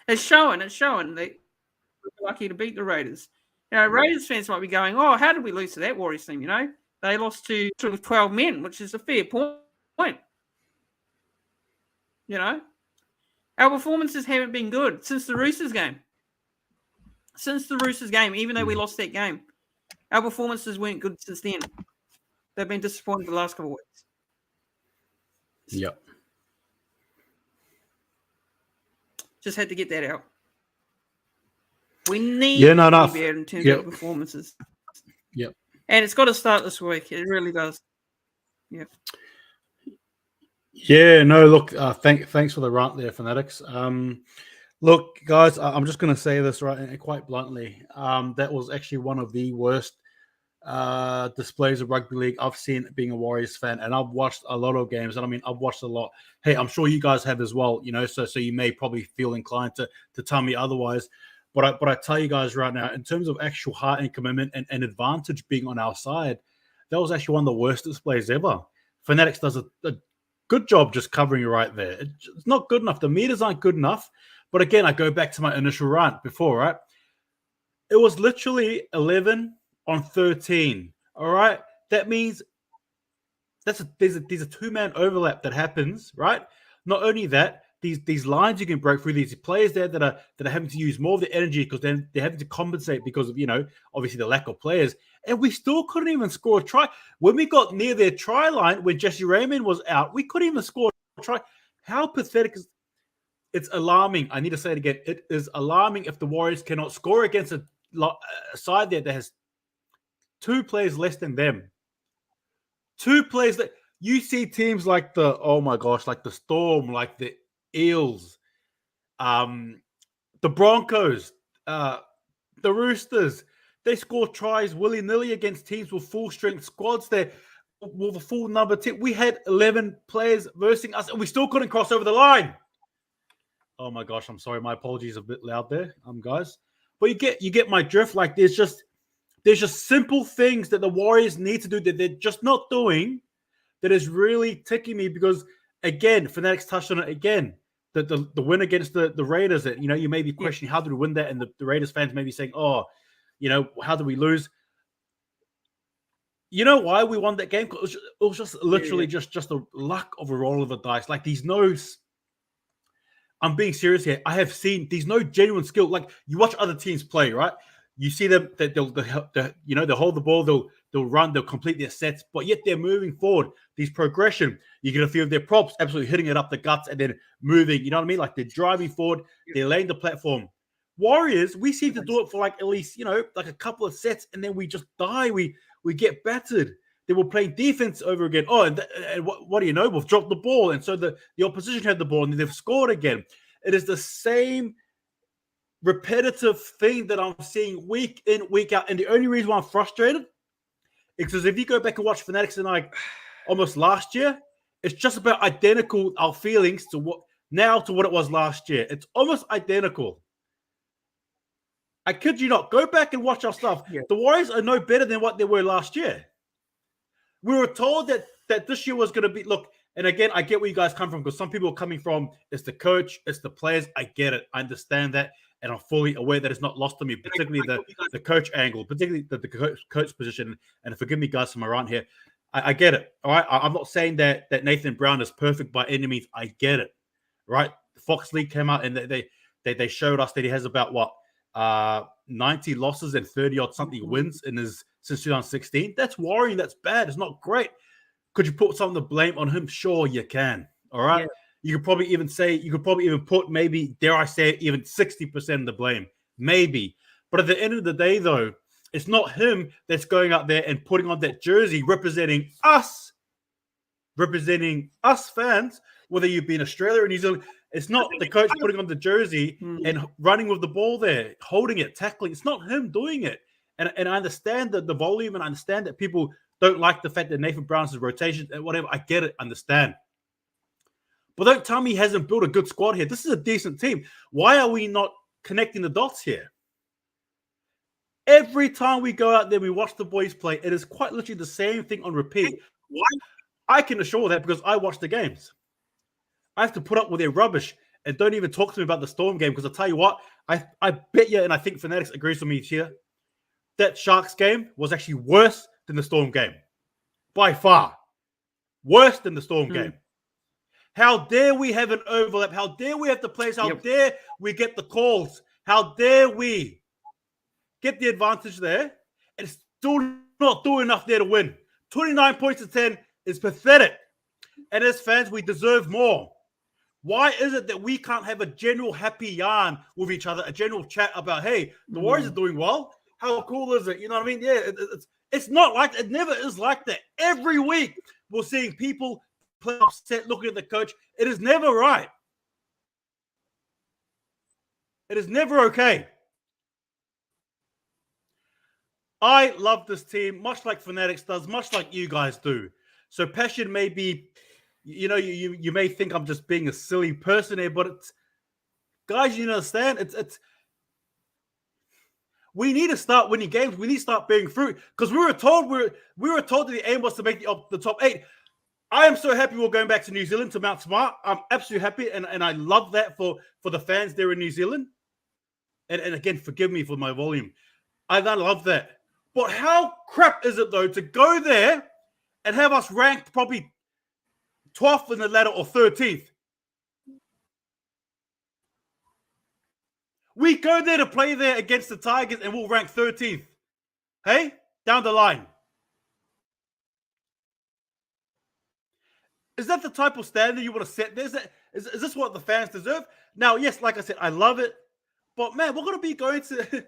It's showing that we're lucky to beat the Raiders. Raiders fans might be going, oh, how did we lose to that Warriors team, They lost to sort of 12 men, which is a fair point. Our performances haven't been good since the Roosters game. Even though we lost that game, our performances weren't good since then. They've been disappointing the last couple of weeks. Yep. Just had to get that out. We need to be better in terms of performances. Yep. And it's got to start this week. It really does. Yep. Yeah, no, look, thanks for the rant there, Fanatics. Look, guys, I'm just going to say this right quite bluntly. That was actually one of the worst displays of rugby league I've seen being a Warriors fan, and I've watched a lot of games, and I mean, I've watched a lot. Hey, I'm sure you guys have as well, so you may probably feel inclined to tell me otherwise. But I tell you guys right now, in terms of actual heart and commitment and advantage being on our side, that was actually one of the worst displays ever. Fanatics does a good job just covering you right there. It's not good enough. The meters aren't good enough. But again, I go back to my initial rant before, right? It was literally 11 on 13. All right? That means there's a two-man overlap that happens, right? Not only that, these lines you can break through, these players there that are having to use more of their energy because then they're having to compensate because of, obviously the lack of players. And we still couldn't even score a try. When we got near their try line, when Jesse Raymond was out, we couldn't even score a try. How pathetic is... It's alarming. I need to say it again. It is alarming if the Warriors cannot score against a side there that has 2 players less than them. 2 players that... You see teams like like the Storm, like the Eels, the Broncos, the Roosters. They score tries willy-nilly against teams with full-strength squads there with a full number 10. We had 11 players versing us, and we still couldn't cross over the line. Oh, my gosh. I'm sorry. My apologies a bit loud there, guys. But you get my drift. Like there's just simple things that the Warriors need to do that they're just not doing. That is really ticking me because again, Fanatics touched on it again. The win against the Raiders. That you may be questioning how did we win that, and the Raiders fans may be saying, oh, how did we lose? You know why we won that game? It was just literally just a luck of a roll of the dice. Like these no's. I'm being serious here. I have seen these no genuine skill. Like you watch other teams play, right? You see them that they'll hold the ball, they'll run, they'll complete their sets, but yet they're moving forward. These progression, you get a few of their props absolutely hitting it up the guts and then moving. You know what I mean? Like they're driving forward, they're laying the platform. Warriors, we seem to do it for like at least like a couple of sets, and then we just die. We get battered. They were playing defense over again. Oh, and what do you know? We've dropped the ball, and so the opposition had the ball, and they've scored again. It is the same repetitive thing that I'm seeing week in, week out. And the only reason why I'm frustrated is because if you go back and watch Fanatics and I almost last year, it's just about identical our feelings to what it was last year. It's almost identical. I kid you not. Go back and watch our stuff. Yeah. The Warriors are no better than what they were last year. We were told that this year was going to be, look, and again, I get where you guys come from because some people are coming from, it's the coach, it's the players. I get it. I understand that. And I'm fully aware that it's not lost on me, particularly the coach angle, particularly the coach position. And forgive me, guys, for my rant here. I get it. All right. I'm not saying that Nathan Brown is perfect by any means. I get it. Right. The Fox League came out and they showed us that he has about 90 losses and 30 odd something wins since 2016. That's worrying. That's bad. It's not great. Could you put some of the blame on him? Sure, you can. All right. Yeah. You could probably even put maybe, dare I say, even 60% of the blame. Maybe. But at the end of the day, though, it's not him that's going out there and putting on that jersey representing us fans, whether you be in Australia or New Zealand. It's not the coach putting on the jersey and running with the ball there, holding it, tackling. It's not him doing it. And I understand the volume, and I understand that people don't like the fact that Nathan Brown's rotation and whatever. I get it, understand. But don't tell me he hasn't built a good squad here. This is a decent team. Why are we not connecting the dots here? Every time we go out there, we watch the boys play. It is quite literally the same thing on repeat. Why? I can assure that because I watch the games. I have to put up with their rubbish and don't even talk to me about the Storm game because I'll tell you what, I bet you, and I think Fanatics agrees with me here, that Sharks game was actually worse than the Storm game. By far. Worse than the Storm game. How dare we have an overlap? How dare we have the plays? How dare we get the calls? How dare we get the advantage there and still not do enough there to win? 29 points to 10 is pathetic. And as fans, we deserve more. Why is it that we can't have a general happy yarn with each other, a general chat about, hey, the Warriors are doing well? How cool is it? You know what I mean? Yeah, it's not like it never is like that. Every week we're seeing people play upset looking at the coach. It is never right. It is never okay. I love this team, much like Fanatics does, much like you guys do. So passion may be, you may think I'm just being a silly person here, but it's, guys, you understand? It's. We need to start winning games. We need to start bearing fruit because we were told that the aim was to make the top 8. I am so happy we're going back to New Zealand, to Mount Smart. I'm absolutely happy, and I love that for the fans there in New Zealand. And again, forgive me for my volume. I love that. But how crap is it, though, to go there and have us ranked probably 12th in the ladder or 13th? We go there to play there against the Tigers and we'll rank 13th. Hey? Down the line. Is that the type of standard you want to set there? Is this what the fans deserve? Now, yes, like I said, I love it. But, man, we're going to be going to,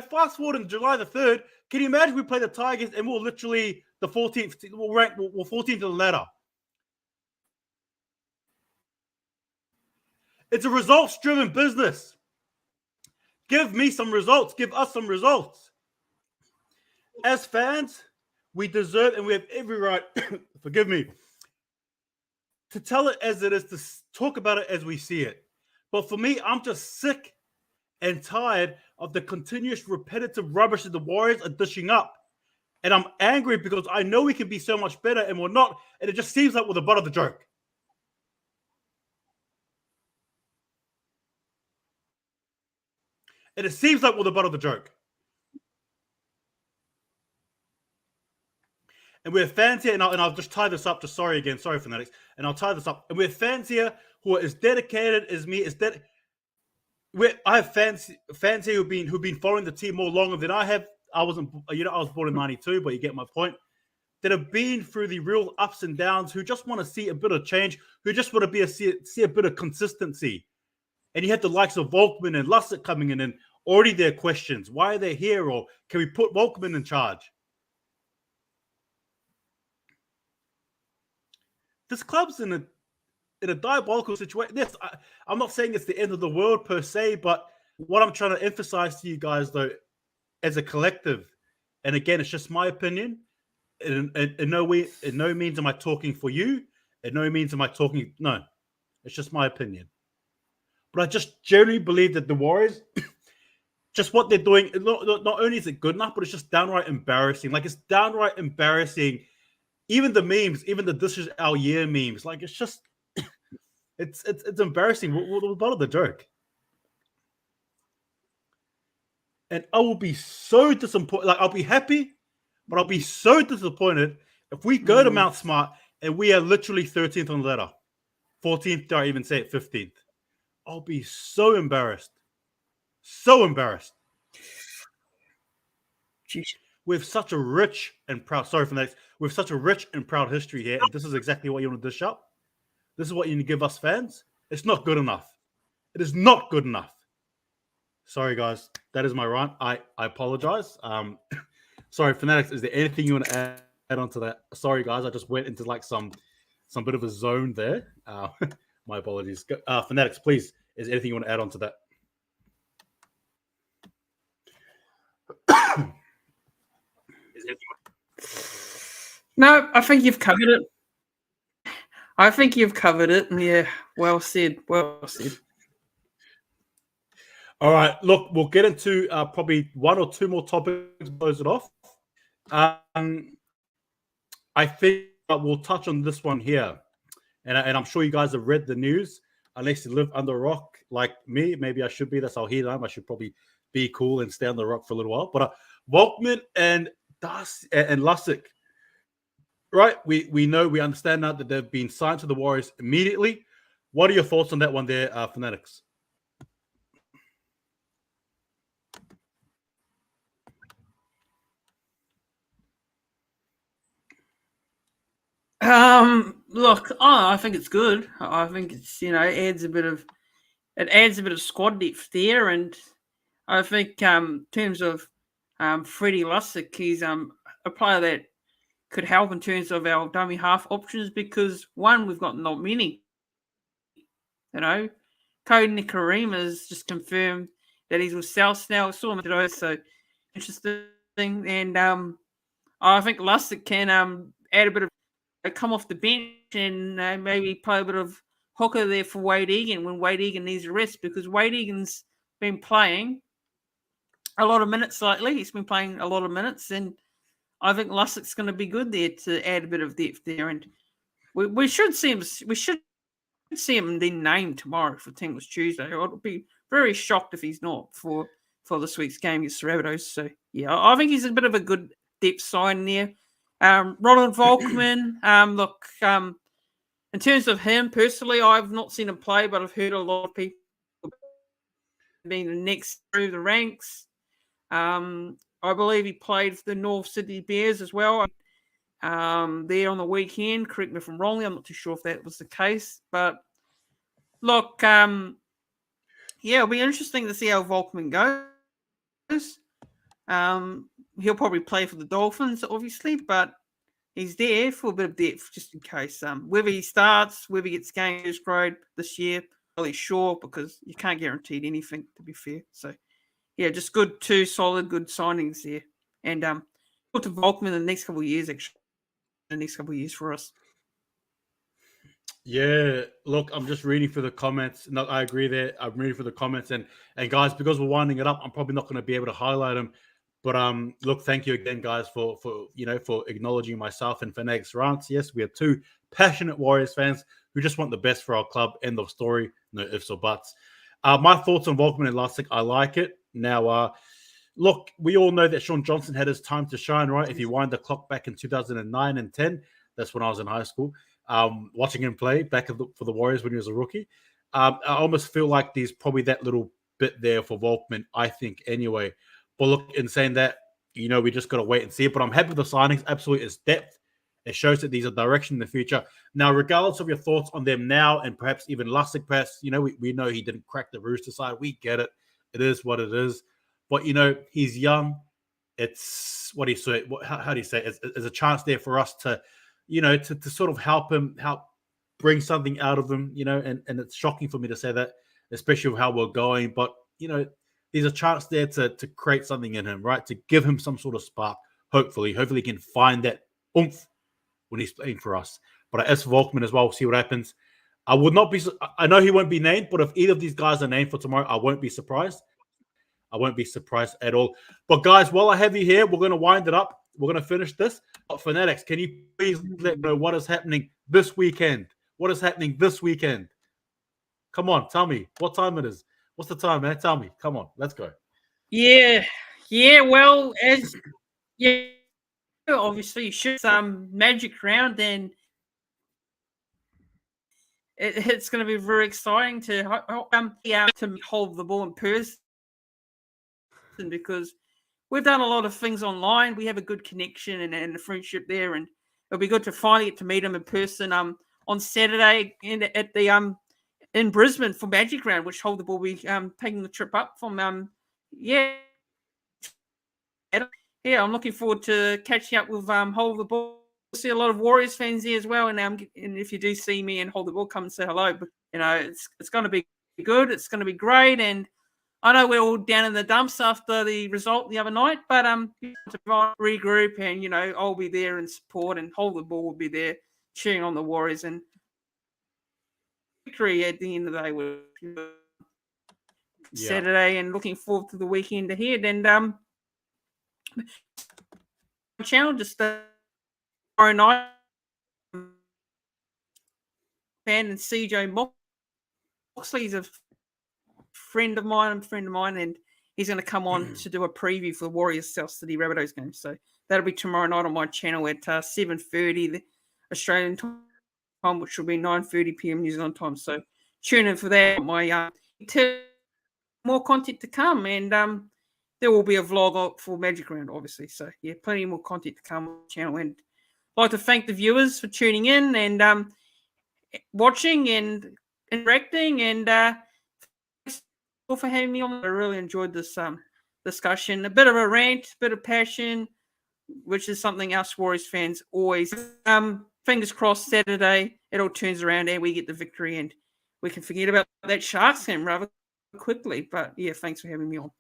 fast forward in July the 3rd. Can you imagine we play the Tigers and we'll literally, the 14th, we're 14th in the ladder. It's a results-driven business. Give me some results. Give us some results. As fans, we deserve and we have every right, forgive me, to tell it as it is, to talk about it as we see it. But for me, I'm just sick and tired of the continuous repetitive rubbish that the Warriors are dishing up. And I'm angry because I know we can be so much better and we're not. And it just seems like we're the butt of the joke. And it seems like we're the butt of the joke. And we're fans here, and I'll just tie this up. Sorry, Fanatics. And I'll tie this up. And we're fans here who are as dedicated as me. I have fans here who've been following the team more longer than I have. I was born in '92, but you get my point. That have been through the real ups and downs, who just want to see a bit of change, who just want to see a bit of consistency. And you had the likes of Volkman and Lussick coming in, and already there are questions. Why are they here? Or can we put Volkman in charge? This club's in a diabolical situation. Yes, I'm not saying it's the end of the world per se, but what I'm trying to emphasize to you guys, though, as a collective, and again, it's just my opinion. In no means am I talking for you. In no means am I talking. No, it's just my opinion. But I just generally believe that the Warriors, just what they're doing, not only is it good enough, but it's just downright embarrassing. Like, it's downright embarrassing. Even the memes, even the "this is our year" memes, like, it's just, it's embarrassing. We're part of the joke. And I will be so disappointed. Like, I'll be happy, but I'll be so disappointed if we go to Mount Smart and we are literally 13th on the ladder, 14th. Dare I even say it? 15th. I'll be so embarrassed. So embarrassed. Jeez. We have such a rich and proud. Sorry for that. We have such a rich and proud history here, and this is exactly what you want to dish up. This is what you need to give us fans. It's not good enough. It is not good enough. Sorry, guys. That is my rant. I apologize. Sorry, Fanatics. Is there anything you want to add on to that? Sorry, guys. I just went into like some bit of a zone there. My apologies. Fanatics, please. Is there anything you want to add on to that? No, I think you've covered it. And yeah, well said. Well said. All right, look, we'll get into probably one or two more topics to close it off. I think we'll touch on this one here. And I'm sure you guys have read the news, unless you live under a rock like me. Maybe I should be. That's how here I am. I should probably be cool and stay on the rock for a little while. But Volkman and Lussick, right? We understand now that they've been signed to the Warriors immediately. What are your thoughts on that one there, Fanatics? Look, I think it's good. I think it's, adds a bit of squad depth there, and I think in terms of Freddie Lussick, he's a player that could help in terms of our dummy half options, because one, we've got not many. Cody Nikarima has just confirmed that he's with South now. I saw him today, so interesting. And I think Lussick can add a bit of come off the bench and maybe play a bit of hooker there for Wade Egan when Wade Egan needs a rest, because Wade Egan's been playing a lot of minutes lately. He's been playing a lot of minutes, and I think Lussick's going to be good there to add a bit of depth there. And we should see him. We should see him then named tomorrow for Tingles Tuesday. I'd be very shocked if he's not for this week's game against the Rabbitohs. So yeah, I think he's a bit of a good depth sign there. Ronald Volkman, look, in terms of him personally, I've not seen him play, but I've heard a lot of people being the next through the ranks. I believe he played for the North Sydney Bears as well there on the weekend. Correct me if I'm wrong. I'm not too sure if that was the case. But look, yeah, it'll be interesting to see how Volkman goes. He'll probably play for the Dolphins, obviously, but he's there for a bit of depth just in case. Whether he starts, whether he gets games grade this year, really sure, because you can't guarantee anything, to be fair. So, yeah, just two solid, good signings there. And good to Volkman in the next couple of years, actually. The next couple of years for us. Yeah, look, I'm just reading through the comments. No, I agree there. I'm reading through the comments, and guys, because we're winding it up, I'm probably not going to be able to highlight them. But look, thank you again, guys, for for acknowledging myself and Fanatics Rants. Yes, we are two passionate Warriors fans who just want the best for our club. End of story. No ifs or buts. My thoughts on Volkman and Lustig, I like it. Now, look, we all know that Sean Johnson had his time to shine, right? If you wind the clock back in 2009 and 10, that's when I was in high school, watching him play back for the Warriors when he was a rookie. I almost feel like there's probably that little bit there for Volkman, I think, anyway. But look, in saying that, we just got to wait and see. But I'm happy with the signings. Absolutely, it's depth. It shows that these are direction in the future. Now, regardless of your thoughts on them now, and perhaps even Lustig, perhaps, we know he didn't crack the Rooster side. We get it. It is what it is. But, he's young. It's what he said. How do you say it? There's a chance there for us to, to sort of help bring something out of him, and it's shocking for me to say that, especially with how we're going. But, there's a chance there to create something in him, right? To give him some sort of spark. Hopefully he can find that oomph when he's playing for us. But as for Volkman as well, we'll see what happens. I would not be. I know he won't be named, but if either of these guys are named for tomorrow, I won't be surprised. I won't be surprised at all. But guys, while I have you here, we're going to wind it up. We're going to finish this. Fanatics, can you please let me know what is happening this weekend? What is happening this weekend? Come on, tell me what time it is. What's the time, man? Tell me. Come on, let's go. Yeah. Well, as obviously, shoot some magic round, and it's going to be very exciting to hold the ball in person, because we've done a lot of things online. We have a good connection and a friendship there, and it'll be good to finally get to meet him in person on Saturday at the in Brisbane for Magic Round, which Hold the Ball will be taking the trip up from I'm looking forward to catching up with Hold the Ball. See a lot of Warriors fans there as well, and if you do see me and Hold the Ball, come and say hello. But it's going to be good. It's going to be great, and I know we're all down in the dumps after the result the other night, but to regroup, and I'll be there in support, and Hold the Ball will be there cheering on the Warriors, and victory at the end of the day Saturday, and looking forward to the weekend ahead. And channel just tomorrow night, fan and CJ Moxley's a friend of mine, and he's going to come on to do a preview for the Warriors South City Rabbitohs game. So that'll be tomorrow night on my channel at 7:30 the Australian time, which will be 9:30 p.m. New Zealand time. So tune in for that. My more content to come, and there will be a vlog for Magic Round, obviously. So yeah, plenty more content to come on the channel. And I'd like to thank the viewers for tuning in and watching and interacting, and thanks for having me on. I really enjoyed this discussion. A bit of a rant, a bit of passion, which is something us Warriors fans always. Fingers crossed Saturday it all turns around and we get the victory, and we can forget about that Sharks game rather quickly. But yeah, thanks for having me on.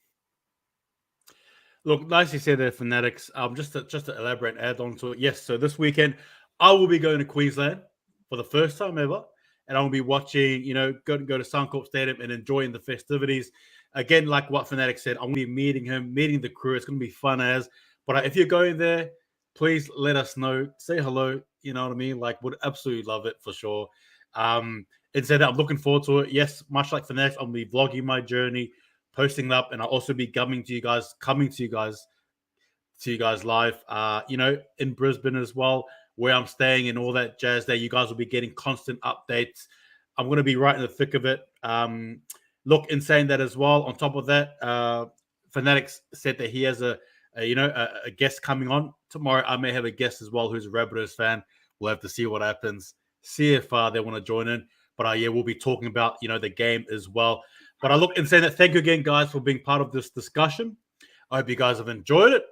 Look, nicely said there, Fanatics. Just to elaborate and add on to it. Yes, so this weekend I will be going to Queensland for the first time ever, and I will be watching. Go to Suncorp Stadium and enjoying the festivities. Again, like what Fanatics said, I'm going to be meeting him, meeting the crew. It's going to be fun as. But if you're going there, please let us know. Say hello. You know what I mean? Like, would absolutely love it for sure. And said that I'm looking forward to it. Yes, much like Fanatics, I'll be vlogging my journey, posting it up, and I'll also be coming to you guys live, in Brisbane as well, where I'm staying and all that jazz there. You guys will be getting constant updates. I'm going to be right in the thick of it. Look, in saying that as well, on top of that, Fanatics said that he has a guest coming on tomorrow. I may have a guest as well who's a Rabbitohs fan. We'll have to see what happens. See if they want to join in. But we'll be talking about the game as well. But I look and say that thank you again, guys, for being part of this discussion. I hope you guys have enjoyed it.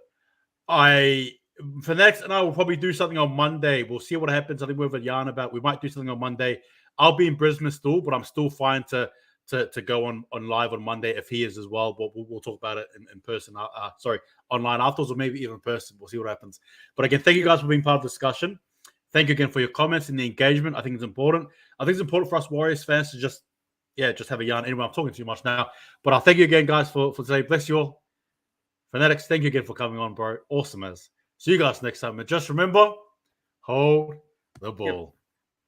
Fanatics and I will probably do something on Monday. We'll see what happens. I think we have a yarn about. We might do something on Monday. I'll be in Brisbane still, but I'm still fine to go on live on Monday if he is as well. But we'll talk about it in person. Online afterwards, or maybe even in person. We'll see what happens. But again, thank you guys for being part of the discussion. Thank you again for your comments and the engagement. I think it's important. I think it's important for us Warriors fans to just have a yarn. Anyway, I'm talking too much now. But I'll thank you again, guys, for today. Bless you all. Fanatics, thank you again for coming on, bro. Awesome as. See you guys next time. And just remember, hold the ball.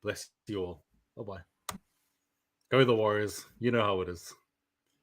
Bless you all. Bye-bye. Go the Warriors. You know how it is.